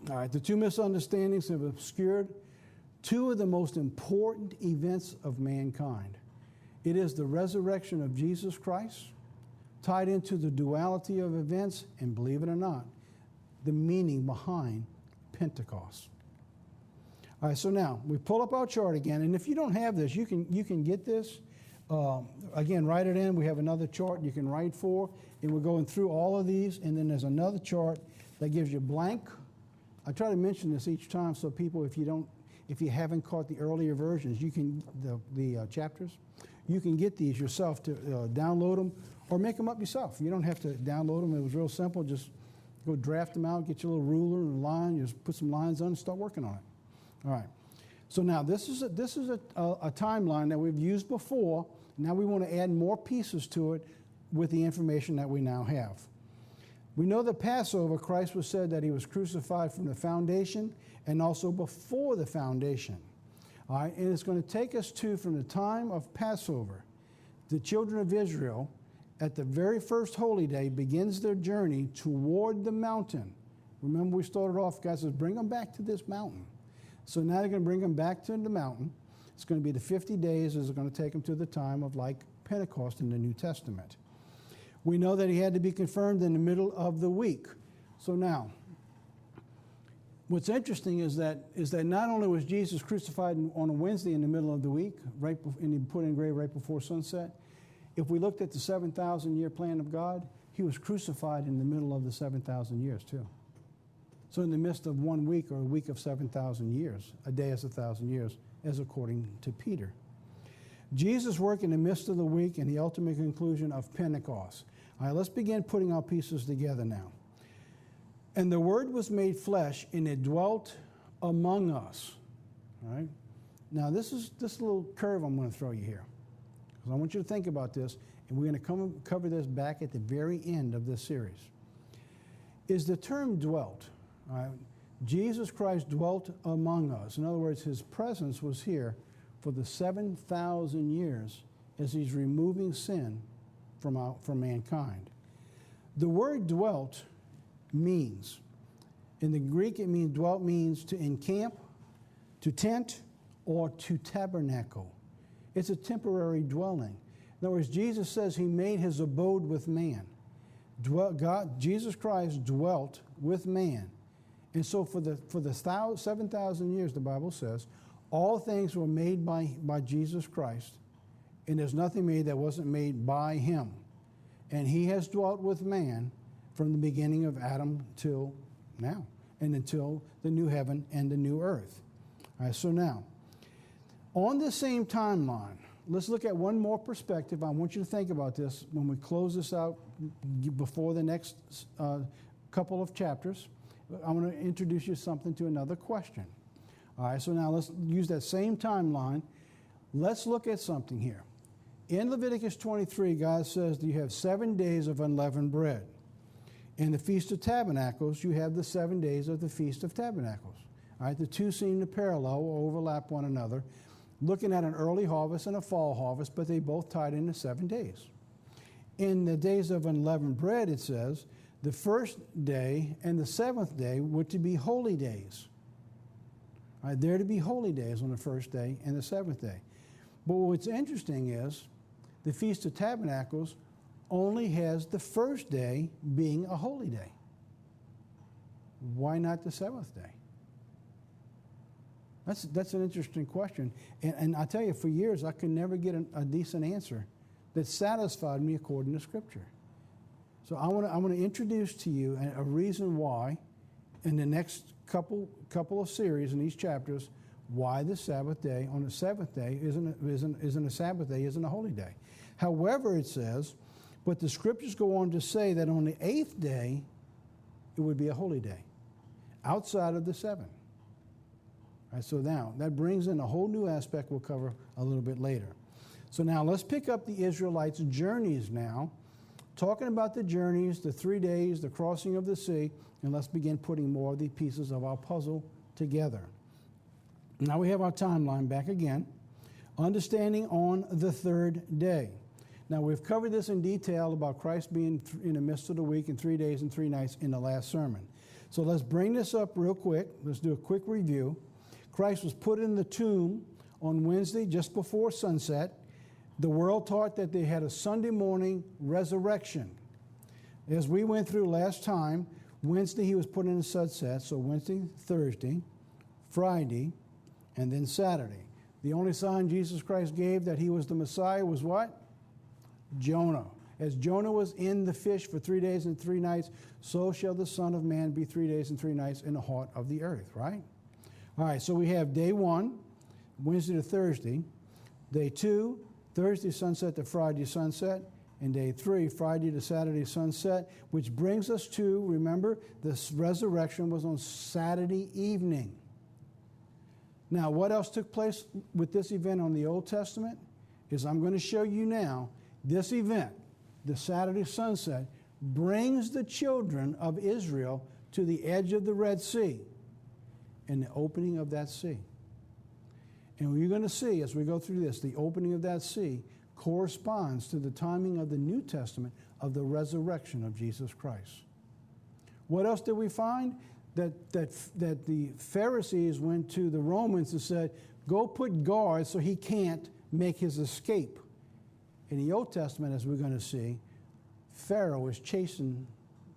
All right, the two misunderstandings have obscured two of the most important events of mankind. It is the resurrection of Jesus Christ, tied into the duality of events, and believe it or not, the meaning behind Pentecost. All right, so now we pull up our chart again, and if you don't have this, you can get this. Again, write it in. We have another chart you can write for, and we're going through all of these, and then there's another chart that gives you blank. I try to mention this each time so people, if you haven't caught the earlier versions, you can the chapters, you can get these yourself to download them or make them up yourself. You don't have to download them. It was real simple. Just go draft them out, get your little ruler and a line, just put some lines on and start working on it. All right. So now this is a timeline that we've used before. Now we want to add more pieces to it with the information that we now have. We know that Passover, Christ was said that He was crucified from the foundation and also before the foundation. All right, and it's going to take us to, from the time of Passover, the children of Israel, at the very first holy day, begins their journey toward the mountain. Remember, we started off, God says, bring them back to this mountain. So now they're going to bring them back to the mountain. It's going to be the 50 days is going to take them to the time of like Pentecost in the New Testament. We know that He had to be confirmed in the middle of the week. So now, what's interesting is that not only was Jesus crucified on a Wednesday in the middle of the week, and He put in grave right before sunset, if we looked at the 7,000-year plan of God, He was crucified in the middle of the 7,000 years too. So in the midst of 1 week, or a week of 7,000 years, a day is 1,000 years, as according to Peter. Jesus' work in the midst of the week and the ultimate conclusion of Pentecost. All right, let's begin putting our pieces together now. And the Word was made flesh, and it dwelt among us. All right? Now, this is a little curve I'm going to throw you here, because I want you to think about this, and we're going to cover this back at the very end of this series. Is the term dwelt. All right? Jesus Christ dwelt among us. In other words, his presence was here for the 7,000 years as he's removing sin from mankind. The word dwelt means, in the Greek it means, dwelt means to encamp, to tent, or to tabernacle. It's a temporary dwelling. In other words, Jesus says he made his abode with man. Jesus Christ dwelt with man. And so for the 7,000 years, the Bible says, all things were made by Jesus Christ, and there's nothing made that wasn't made by him. And he has dwelt with man from the beginning of Adam till now, and until the new heaven and the new earth. All right, so now, on the same timeline, let's look at one more perspective. I want you to think about this when we close this out before the next couple of chapters. I want to introduce you to another question. All right, so now let's use that same timeline. Let's look at something here. In Leviticus 23, God says that you have 7 days of unleavened bread. In the Feast of Tabernacles, you have the 7 days of the Feast of Tabernacles. All right, the two seem to parallel or overlap one another, looking at an early harvest and a fall harvest, but they both tied into 7 days. In the days of unleavened bread, it says, the first day and the seventh day were to be holy days. All right, they're to be holy days on the first day and the seventh day. But what's interesting is the Feast of Tabernacles only has the first day being a holy day. Why not the seventh day? That's an interesting question. And I tell you, for years, I could never get a decent answer that satisfied me according to Scripture. So I want to introduce to you a reason why, in the next couple of series in these chapters, why the Sabbath day on the seventh day isn't a Sabbath day, isn't a holy day. However, it says, but the Scriptures go on to say that on the eighth day, it would be a holy day, outside of the seven. All right, so now, that brings in a whole new aspect we'll cover a little bit later. So now, let's pick up the Israelites' journeys now, talking about the journeys, the 3 days, the crossing of the sea, and let's begin putting more of the pieces of our puzzle together. Now we have our timeline back again. Understanding on the third day. Now we've covered this in detail about Christ being in the midst of the week in 3 days and 3 nights in the last sermon. So let's bring this up real quick. Let's do a quick review. Christ was put in the tomb on Wednesday just before sunset. The world taught that they had a Sunday morning resurrection. As we went through last time, Wednesday he was put in the sunset, so Wednesday, Thursday, Friday, and then Saturday. The only sign Jesus Christ gave that he was the Messiah was what? Jonah. As Jonah was in the fish for 3 days and 3 nights, so shall the Son of Man be 3 days and 3 nights in the heart of the earth, right? All right, so we have day 1, Wednesday to Thursday. Day 2, Thursday sunset to Friday sunset. And day 3, Friday to Saturday sunset, which brings us to, remember, this resurrection was on Saturday evening. Now, what else took place with this event on the Old Testament is I'm going to show you now this event, the Saturday sunset, brings the children of Israel to the edge of the Red Sea and the opening of that sea. And what you're going to see as we go through this, the opening of that sea corresponds to the timing of the New Testament of the resurrection of Jesus Christ. What else did we find? That the Pharisees went to the Romans and said, go put guards so he can't make his escape. In the Old Testament, as we're going to see, Pharaoh is chasing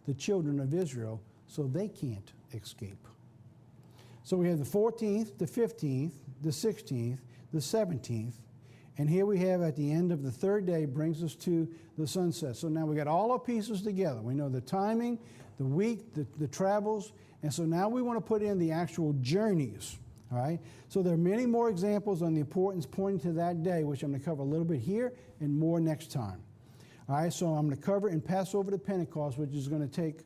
the children of Israel so they can't escape. So we have the 14th, the 15th, the 16th, the 17th, and here we have at the end of the third day brings us to the sunset. So now we got all our pieces together. We know the timing, the week, the travels, and so now we want to put in the actual journeys. All right? So there are many more examples on the importance pointing to that day, which I'm going to cover a little bit here and more next time. All right, so I'm going to cover in Passover to Pentecost, which is going to take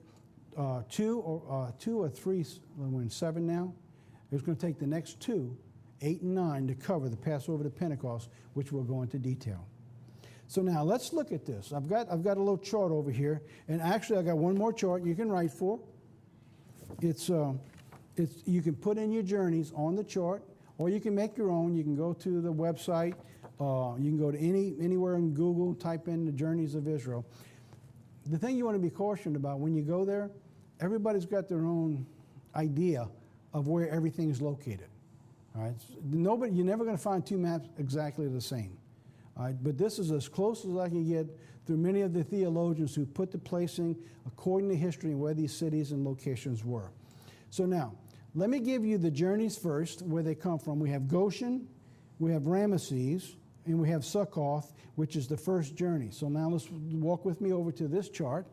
2 or 3, we're in 7 now. It's going to take the next 2, 8 and 9, to cover the Passover to Pentecost, which we'll go into detail. So now let's look at this. I've got a little chart over here, and actually I got one more chart you can write for. You can put in your journeys on the chart, or you can make your own. You can go to the website. You can go to anywhere in Google, type in the Journeys of Israel. The thing you want to be cautioned about when you go there, everybody's got their own idea of where everything is located. All right? You're never going to find 2 maps exactly the same. All right? But this is as close as I can get through many of the theologians who put the placing according to history and where these cities and locations were. So now, let me give you the journeys first, where they come from. We have Goshen, we have Ramesses, and we have Succoth, which is the first journey. So now let's walk with me over to this chart.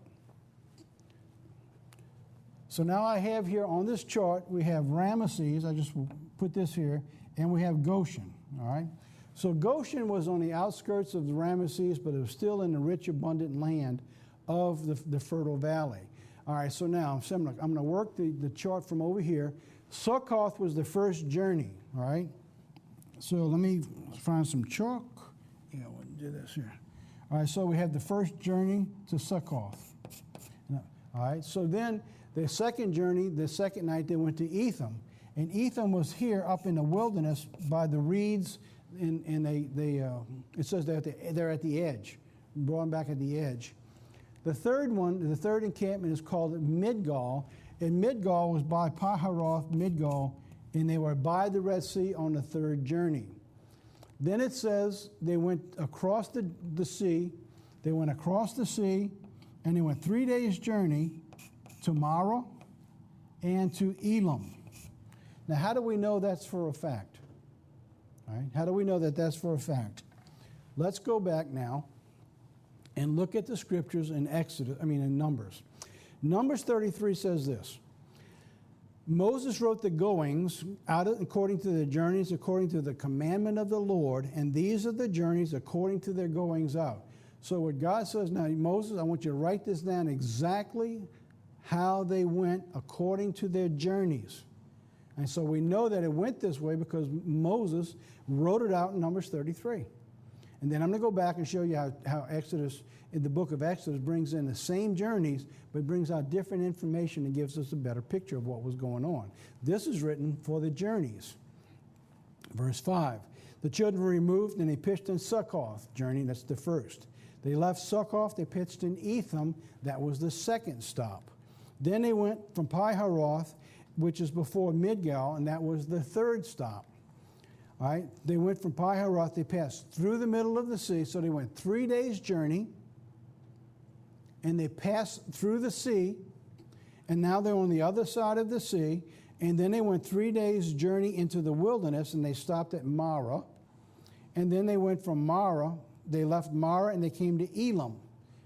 So now I have here on this chart, we have Ramesses, I just put this here, and we have Goshen, all right? So Goshen was on the outskirts of the Ramesses, but it was still in the rich, abundant land of the Fertile Valley. All right, so now I'm going to work the chart from over here. Succoth was the first journey, all right? So let me find some chalk. Yeah, we'll do this here. All right, so we have the first journey to Succoth. All right, so then the second journey, the second night, they went to Etham. And Etham was here up in the wilderness by the reeds, and it says they're at the edge, brought back at the edge. The third encampment is called Midgal, and Midgal was by Piharoth, Midgal, and they were by the Red Sea on the third journey. Then it says they went across the sea. They went across the sea, and they went 3 days' journey to Marah and to Elam. Now, how do we know that's for a fact? All right? How do we know that that's for a fact? Let's go back now and look at the scriptures in Numbers. Numbers 33 says this. Moses wrote the goings out according to the journeys, according to the commandment of the Lord, and these are the journeys according to their goings out. So what God says now, Moses, I want you to write this down exactly how they went according to their journeys. And so we know that it went this way because Moses wrote it out in Numbers 33. And then I'm going to go back and show you how Exodus, in the book of Exodus, brings in the same journeys, but brings out different information and gives us a better picture of what was going on. This is written for the journeys. Verse 5, the children were removed and they pitched in Succoth, journey, that's the first. They left Succoth, they pitched in Etham, that was the second stop. Then they went from Piharoth, which is before Midgal, and that was the third stop. All right, they went from Piharoth, they passed through the middle of the sea, so they went 3 days' journey, and they passed through the sea, and now they're on the other side of the sea, and then they went 3 days' journey into the wilderness, and they stopped at Marah, and then they went from Marah, they left Marah, and they came to Elam,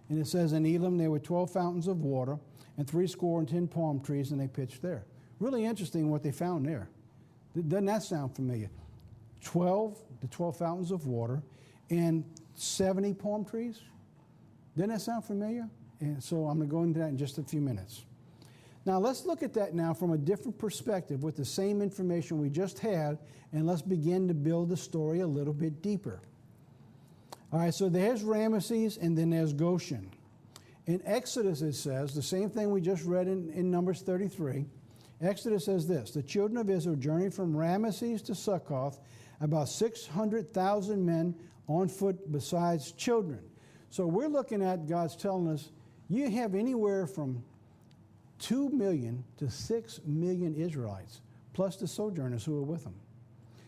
and it says in Elam there were 12 fountains of water, and 70 palm trees, and they pitched there. Really interesting what they found there. Doesn't that sound familiar? 12 fountains of water, and 70 palm trees. Doesn't that sound familiar? And so I'm going to go into that in just a few minutes. Now let's look at that now from a different perspective with the same information we just had, and let's begin to build the story a little bit deeper. All right, so there's Ramesses, and then there's Goshen. In Exodus it says, the same thing we just read in Numbers 33, Exodus says this, the children of Israel journeyed from Ramesses to Succoth, about 600,000 men on foot besides children. So we're looking at God's telling us, you have anywhere from 2 million to 6 million Israelites, plus the sojourners who are with them.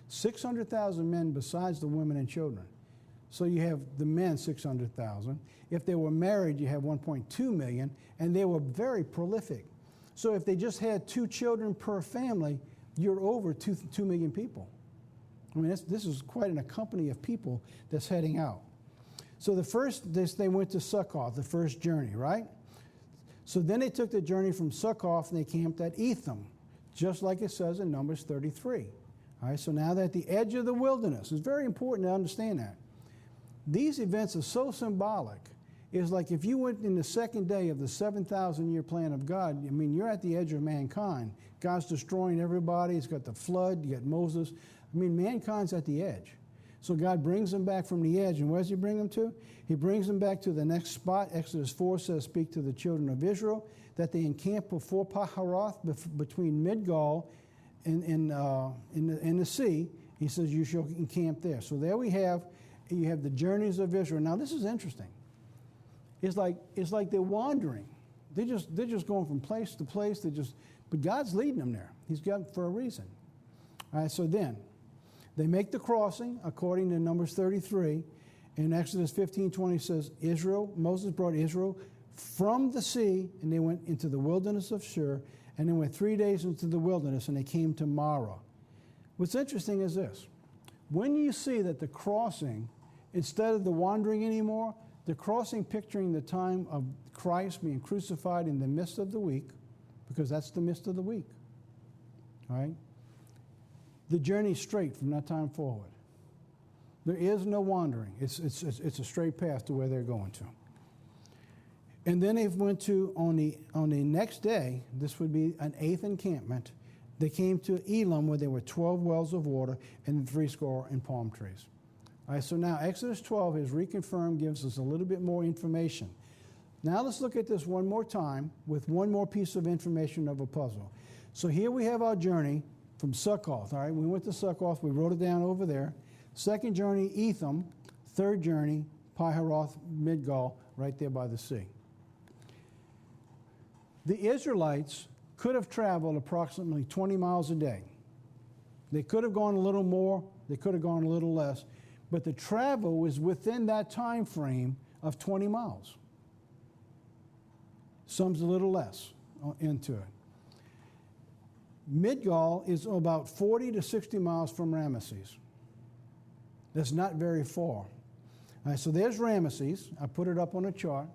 600,000 men besides the women and children. So you have the men, 600,000. If they were married, you have 1.2 million, and they were very prolific. So if they just had 2 children per family, you're over 2 million people. I mean, this is quite a company of people that's heading out. So they went to Succoth, the first journey, right? So then they took the journey from Succoth and they camped at Etham, just like it says in Numbers 33. All right, so now they're at the edge of the wilderness. It's very important to understand that. These events are so symbolic. It's like if you went in the second day of the 7,000-year plan of God, I mean, you're at the edge of mankind. God's destroying everybody. He's got the flood. You got Moses. I mean, mankind's at the edge. So God brings them back from the edge. And where does he bring them to? He brings them back to the next spot. Exodus 4 says, speak to the children of Israel, that they encamp before Paharoth, between Midgal and in the sea. He says, you shall encamp there. So there you have the journeys of Israel. Now, this is interesting. It's like they're wandering. They're just going from place to place. But God's leading them there. He's got it for a reason. All right, so then they make the crossing according to Numbers 33. In Exodus 15:20 says, Moses brought Israel from the sea, and they went into the wilderness of Shur, and they went 3 days into the wilderness, and they came to Marah. What's interesting is this. When you see that the crossing, instead of the wandering anymore, the crossing picturing the time of Christ being crucified in the midst of the week, because that's the midst of the week, all right? The journey's straight from that time forward. There is no wandering. It's a straight path to where they're going to. And then they went to, on the next day, this would be an 8th encampment, they came to Elam, where there were 12 wells of water and 80 palm trees. All right, so now Exodus 12 is reconfirmed, gives us a little bit more information. Now let's look at this one more time with one more piece of information of a puzzle. So here we have our journey from Succoth. All right, we went to Succoth. We wrote it down over there. Second journey, Etham. Third journey, Piharoth, Midgal, right there by the sea. The Israelites could have traveled approximately 20 miles a day. They could have gone a little more. They could have gone a little less. But the travel was within that time frame of 20 miles. Some's a little less into it. Midgal is about 40 to 60 miles from Ramesses. That's not very far. All right, so there's Ramesses. I put it up on a chart.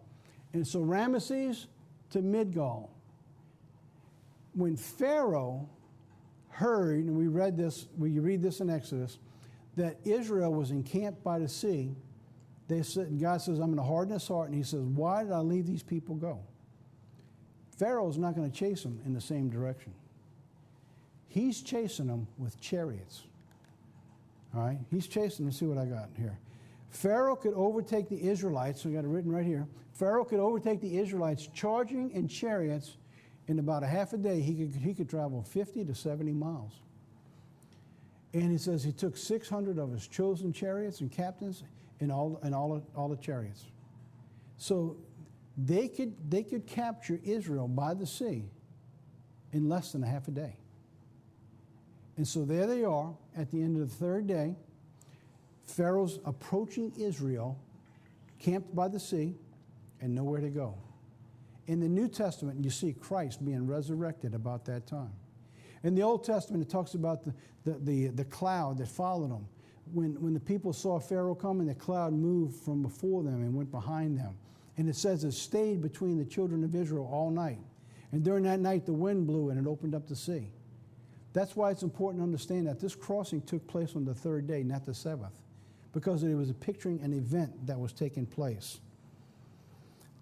And so Ramesses to Midgal. When Pharaoh heard, and we read this, you read this in Exodus, that Israel was encamped by the sea, God says, I'm going to harden his heart. And he says, why did I leave these people go? Pharaoh's not going to chase them in the same direction. He's chasing them with chariots. All right? He's chasing them. See what I got here. Pharaoh could overtake the Israelites. So I got it written right here. Pharaoh could overtake the Israelites charging in chariots in about a half a day. He could travel 50 to 70 miles. And he says he took 600 of his chosen chariots and captains and all the chariots. So they could capture Israel by the sea in less than a half a day. And so there they are at the end of the third day. Pharaoh's approaching Israel, camped by the sea, and nowhere to go. In the New Testament, you see Christ being resurrected about that time. In the Old Testament, it talks about the cloud that followed them. When the people saw Pharaoh coming, the cloud moved from before them and went behind them. And it says it stayed between the children of Israel all night. And during that night, the wind blew and it opened up the sea. That's why it's important to understand that this crossing took place on the third day, not the seventh, because it was picturing an event that was taking place.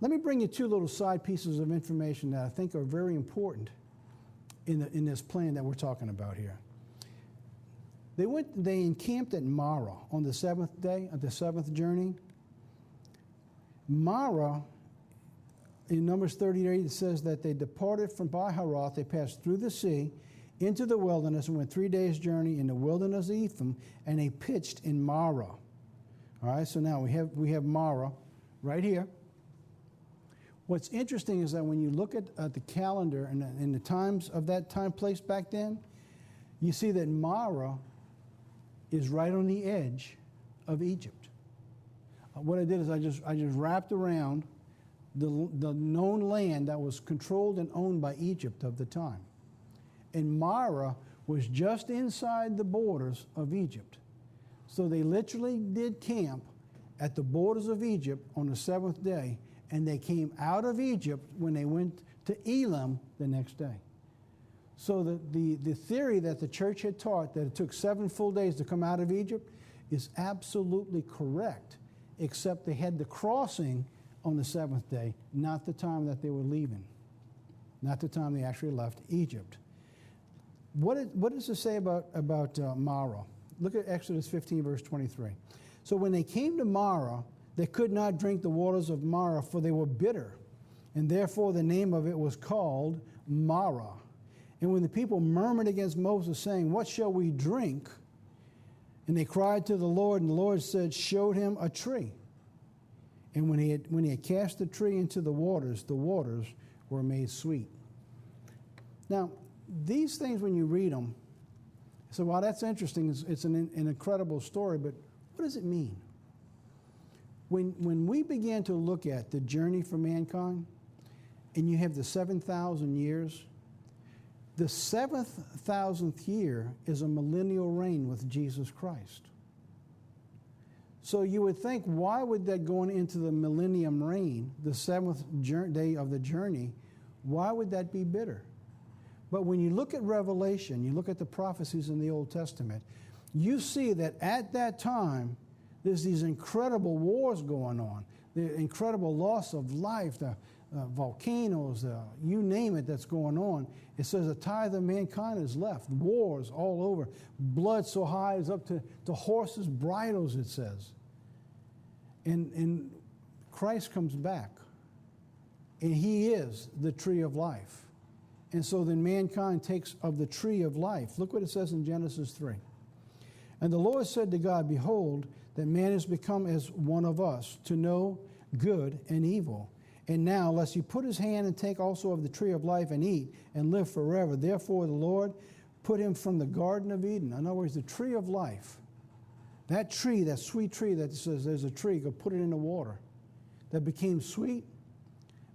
Let me bring you two little side pieces of information that I think are very important in this plan that we're talking about here. They encamped at Marah on the seventh day of the seventh journey. Marah, in Numbers 38, it says that they departed from Piharoth, they passed through the sea into the wilderness and went 3 days' journey in the wilderness of Etham, and they pitched in Marah. All right, so now we have Marah right here. What's interesting is that when you look at the calendar and in the times of that time place back then, you see that Marah is right on the edge of Egypt. What I did is I just wrapped around the known land that was controlled and owned by Egypt of the time. And Marah was just inside the borders of Egypt. So they literally did camp at the borders of Egypt on the seventh day, and they came out of Egypt when they went to Elam the next day. So the theory that the church had taught that it took 7 full days to come out of Egypt is absolutely correct, except they had the crossing on the 7th day, not the time that they were leaving, not the time they actually left Egypt. What does it say about Marah? Look at Exodus 15, verse 23. So when they came to Marah, they could not drink the waters of Marah, for they were bitter, and therefore the name of it was called Marah. And when the people murmured against Moses, saying, "What shall we drink?" And they cried to the Lord, and the Lord showed him a tree. And when he had cast the tree into the waters were made sweet. Now, these things, when you read them, so while that's interesting, it's an incredible story, but what does it mean? When we began to look at the journey for mankind, and you have the 7,000 years, the 7,000th year is a millennial reign with Jesus Christ. So you would think, why would that going into the millennium reign, the 7th day of the journey, why would that be bitter? But when you look at Revelation, you look at the prophecies in the Old Testament, you see that at that time, there's these incredible wars going on, the incredible loss of life, the volcanoes, you name it that's going on. It says a tithe of mankind is left, wars all over, blood so high as up to horses' bridles, it says. And Christ comes back, and he is the tree of life. And so then mankind takes of the tree of life. Look what it says in Genesis 3. And the Lord said to God, "Behold, that man is become as one of us, to know good and evil. And now, lest he put his hand and take also of the tree of life and eat and live forever. Therefore the Lord put him from the Garden of Eden." In other words, the tree of life. That tree, that sweet tree that says there's a tree, go put it in the water. That became sweet.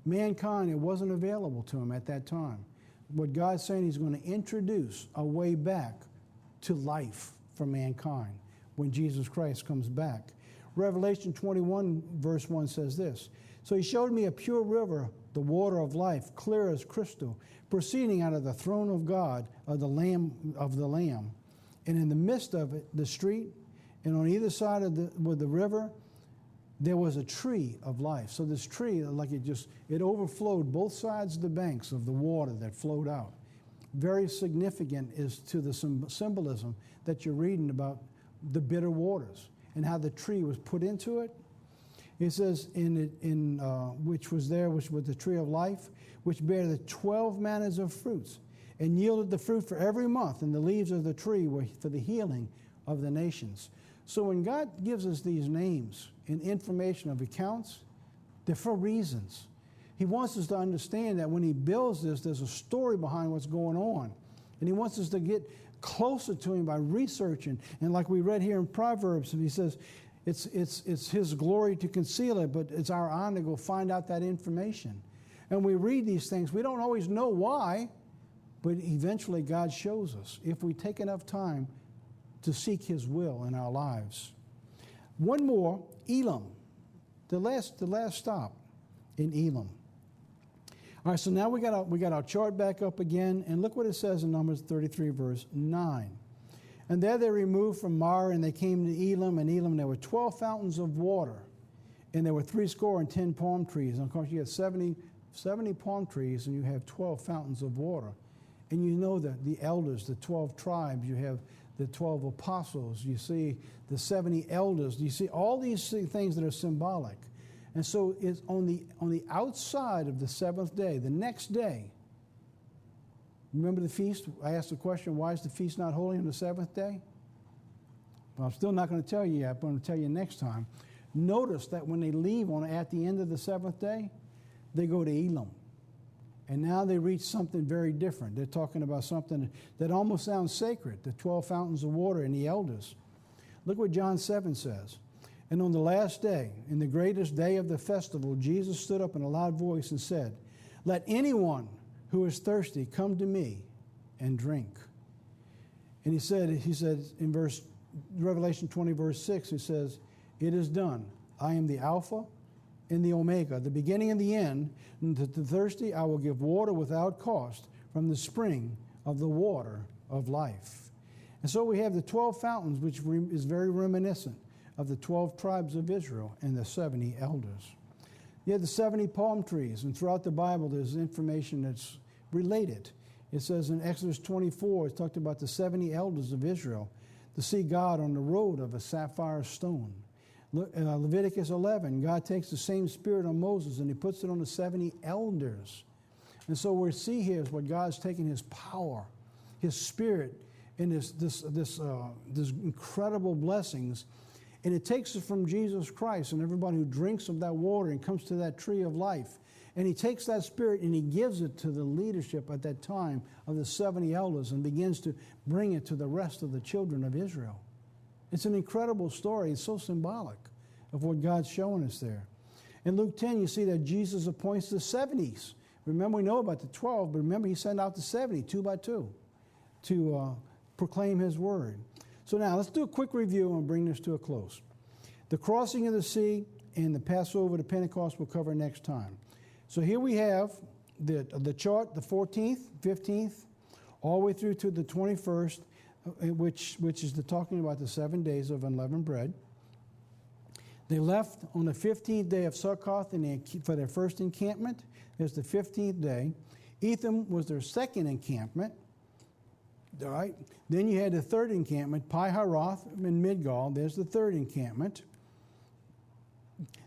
Mankind, it wasn't available to him at that time. What God's saying, he's going to introduce a way back to life for mankind when Jesus Christ comes back. Revelation 21, verse 1 says this. So he showed me a pure river, the water of life, clear as crystal, proceeding out of the throne of God, of the Lamb. And in the midst of it, the street, and on either side of the river, there was a tree of life. So this tree, like it overflowed both sides of the banks of the water that flowed out. Very significant is to the symbolism that you're reading about the bitter waters and how the tree was put into it. It says, which was the tree of life, which bare the 12 manners of fruits, and yielded the fruit for every month, and the leaves of the tree were for the healing of the nations. So when God gives us these names and information of accounts, they're for reasons. He wants us to understand that when he builds this, there's a story behind what's going on. And he wants us to get closer to him by researching. And like we read here in Proverbs, he says, it's his glory to conceal it, but it's our honor to go find out that information. And we read these things. We don't always know why, but eventually God shows us if we take enough time to seek his will in our lives. One more, Elam, the last stop in Elam. All right, so now we got our chart back up again, and look what it says in Numbers 33, verse 9. And there they removed from Marah, and they came to Elam, and Elam there were 12 fountains of water, and there were 70 palm trees. And of course, you have 70 palm trees, and you have 12 fountains of water. And you know that the elders, the 12 tribes, you have the 12 apostles, you see the 70 elders, you see all these things that are symbolic. And so it's on the outside of the seventh day, the next day. Remember the feast? I asked the question, why is the feast not holy on the seventh day? Well, I'm still not going to tell you yet, but I'm going to tell you next time. Notice that when they leave at the end of the seventh day, they go to Elam. And now they reach something very different. They're talking about something that almost sounds sacred, the 12 fountains of water and the elders. Look what John 7 says. And on the last day, in the greatest day of the festival, Jesus stood up in a loud voice and said, "Let anyone who is thirsty come to me and drink." And he said in Revelation 20, verse 6, he says, "It is done. I am the Alpha and the Omega, the beginning and the end. And to the thirsty I will give water without cost from the spring of the water of life. And so we have the 12 fountains, which is very reminiscent of the 12 tribes of Israel and the 70 elders. You have the 70 palm trees, and throughout the Bible there's information that's related. It says in Exodus 24, it talked about the 70 elders of Israel to see God on the road of a sapphire stone. Leviticus 11, God takes the same spirit on Moses and he puts it on the 70 elders. And so we see here is what God's taking his power, his spirit, and this incredible blessings, and it takes it from Jesus Christ and everybody who drinks of that water and comes to that tree of life. And he takes that spirit and he gives it to the leadership at that time of the 70 elders and begins to bring it to the rest of the children of Israel. It's an incredible story. It's so symbolic of what God's showing us there. In Luke 10, you see that Jesus appoints the 70s. Remember, we know about the 12, but remember, he sent out the 70, 2 by 2, to proclaim his word. So now, let's do a quick review and bring this to a close. The crossing of the sea and the Passover to Pentecost we'll cover next time. So here we have the chart, the 14th, 15th, all the way through to the 21st, which is talking about the 7 days of unleavened bread. They left on the 15th day of Succoth for their first encampment. There's the 15th day. Etham was their second encampment. All right. Then you had the third encampment, Pi-Haroth in Midgal. There's the third encampment.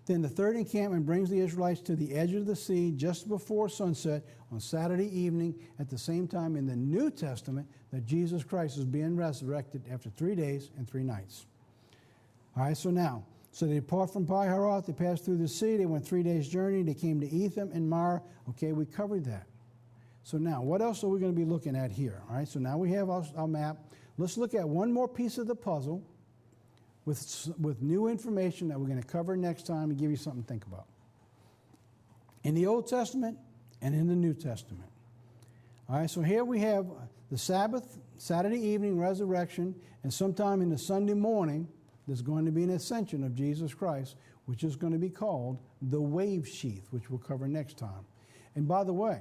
Then the third encampment brings the Israelites to the edge of the sea just before sunset on Saturday evening, at the same time in the New Testament that Jesus Christ is being resurrected after 3 days and 3 nights. All right, so they depart from Pi-Haroth, they passed through the sea, they went 3 days' journey, they came to Etham and Mar. Okay, we covered that. So now, what else are we going to be looking at here? All right, so now we have our map. Let's look at one more piece of the puzzle with new information that we're going to cover next time and give you something to think about. In the Old Testament and in the New Testament. All right, so here we have the Sabbath, Saturday evening resurrection, and sometime in the Sunday morning, there's going to be an ascension of Jesus Christ, which is going to be called the wave sheath, which we'll cover next time. And by the way,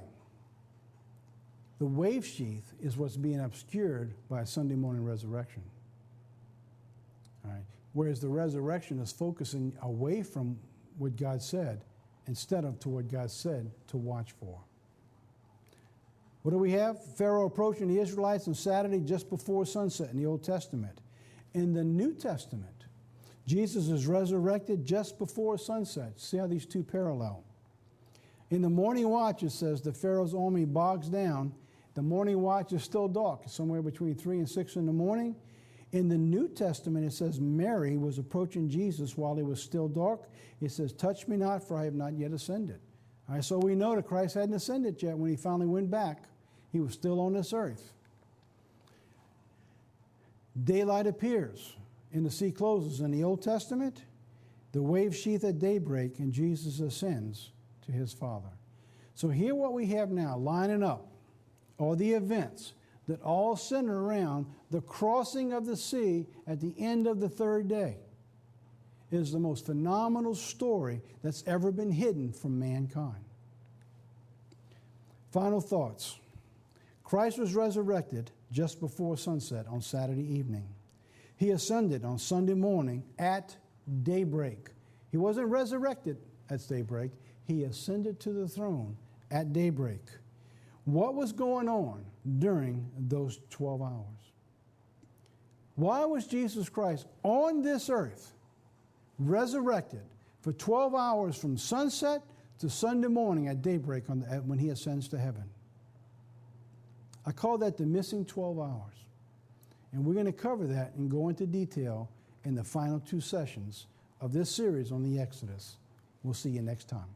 the wave sheath is what's being obscured by a Sunday morning resurrection. All right. Whereas the resurrection is focusing away from what God said instead of to what God said to watch for. What do we have? Pharaoh approaching the Israelites on Saturday just before sunset in the Old Testament. In the New Testament, Jesus is resurrected just before sunset. See how these two parallel. In the morning watch, it says the Pharaoh's army bogs down. The morning watch is still dark, somewhere between 3 and 6 in the morning. In the New Testament, it says Mary was approaching Jesus while it was still dark. It says, touch me not, for I have not yet ascended. All right, so we know that Christ hadn't ascended yet when he finally went back. He was still on this earth. Daylight appears and the sea closes. In the Old Testament, the wave sheath at daybreak, and Jesus ascends to his Father. So here what we have now, lining up, are the events that all center around the crossing of the sea at the end of the third day. It is the most phenomenal story that's ever been hidden from mankind. Final thoughts. Christ was resurrected just before sunset on Saturday evening. He ascended on Sunday morning at daybreak. He wasn't resurrected at daybreak. He ascended to the throne at daybreak. What was going on during those 12 hours? Why was Jesus Christ on this earth, resurrected for 12 hours from sunset to Sunday morning at daybreak when he ascends to heaven? I call that the missing 12 hours. And we're going to cover that and go into detail in the final 2 sessions of this series on the Exodus. We'll see you next time.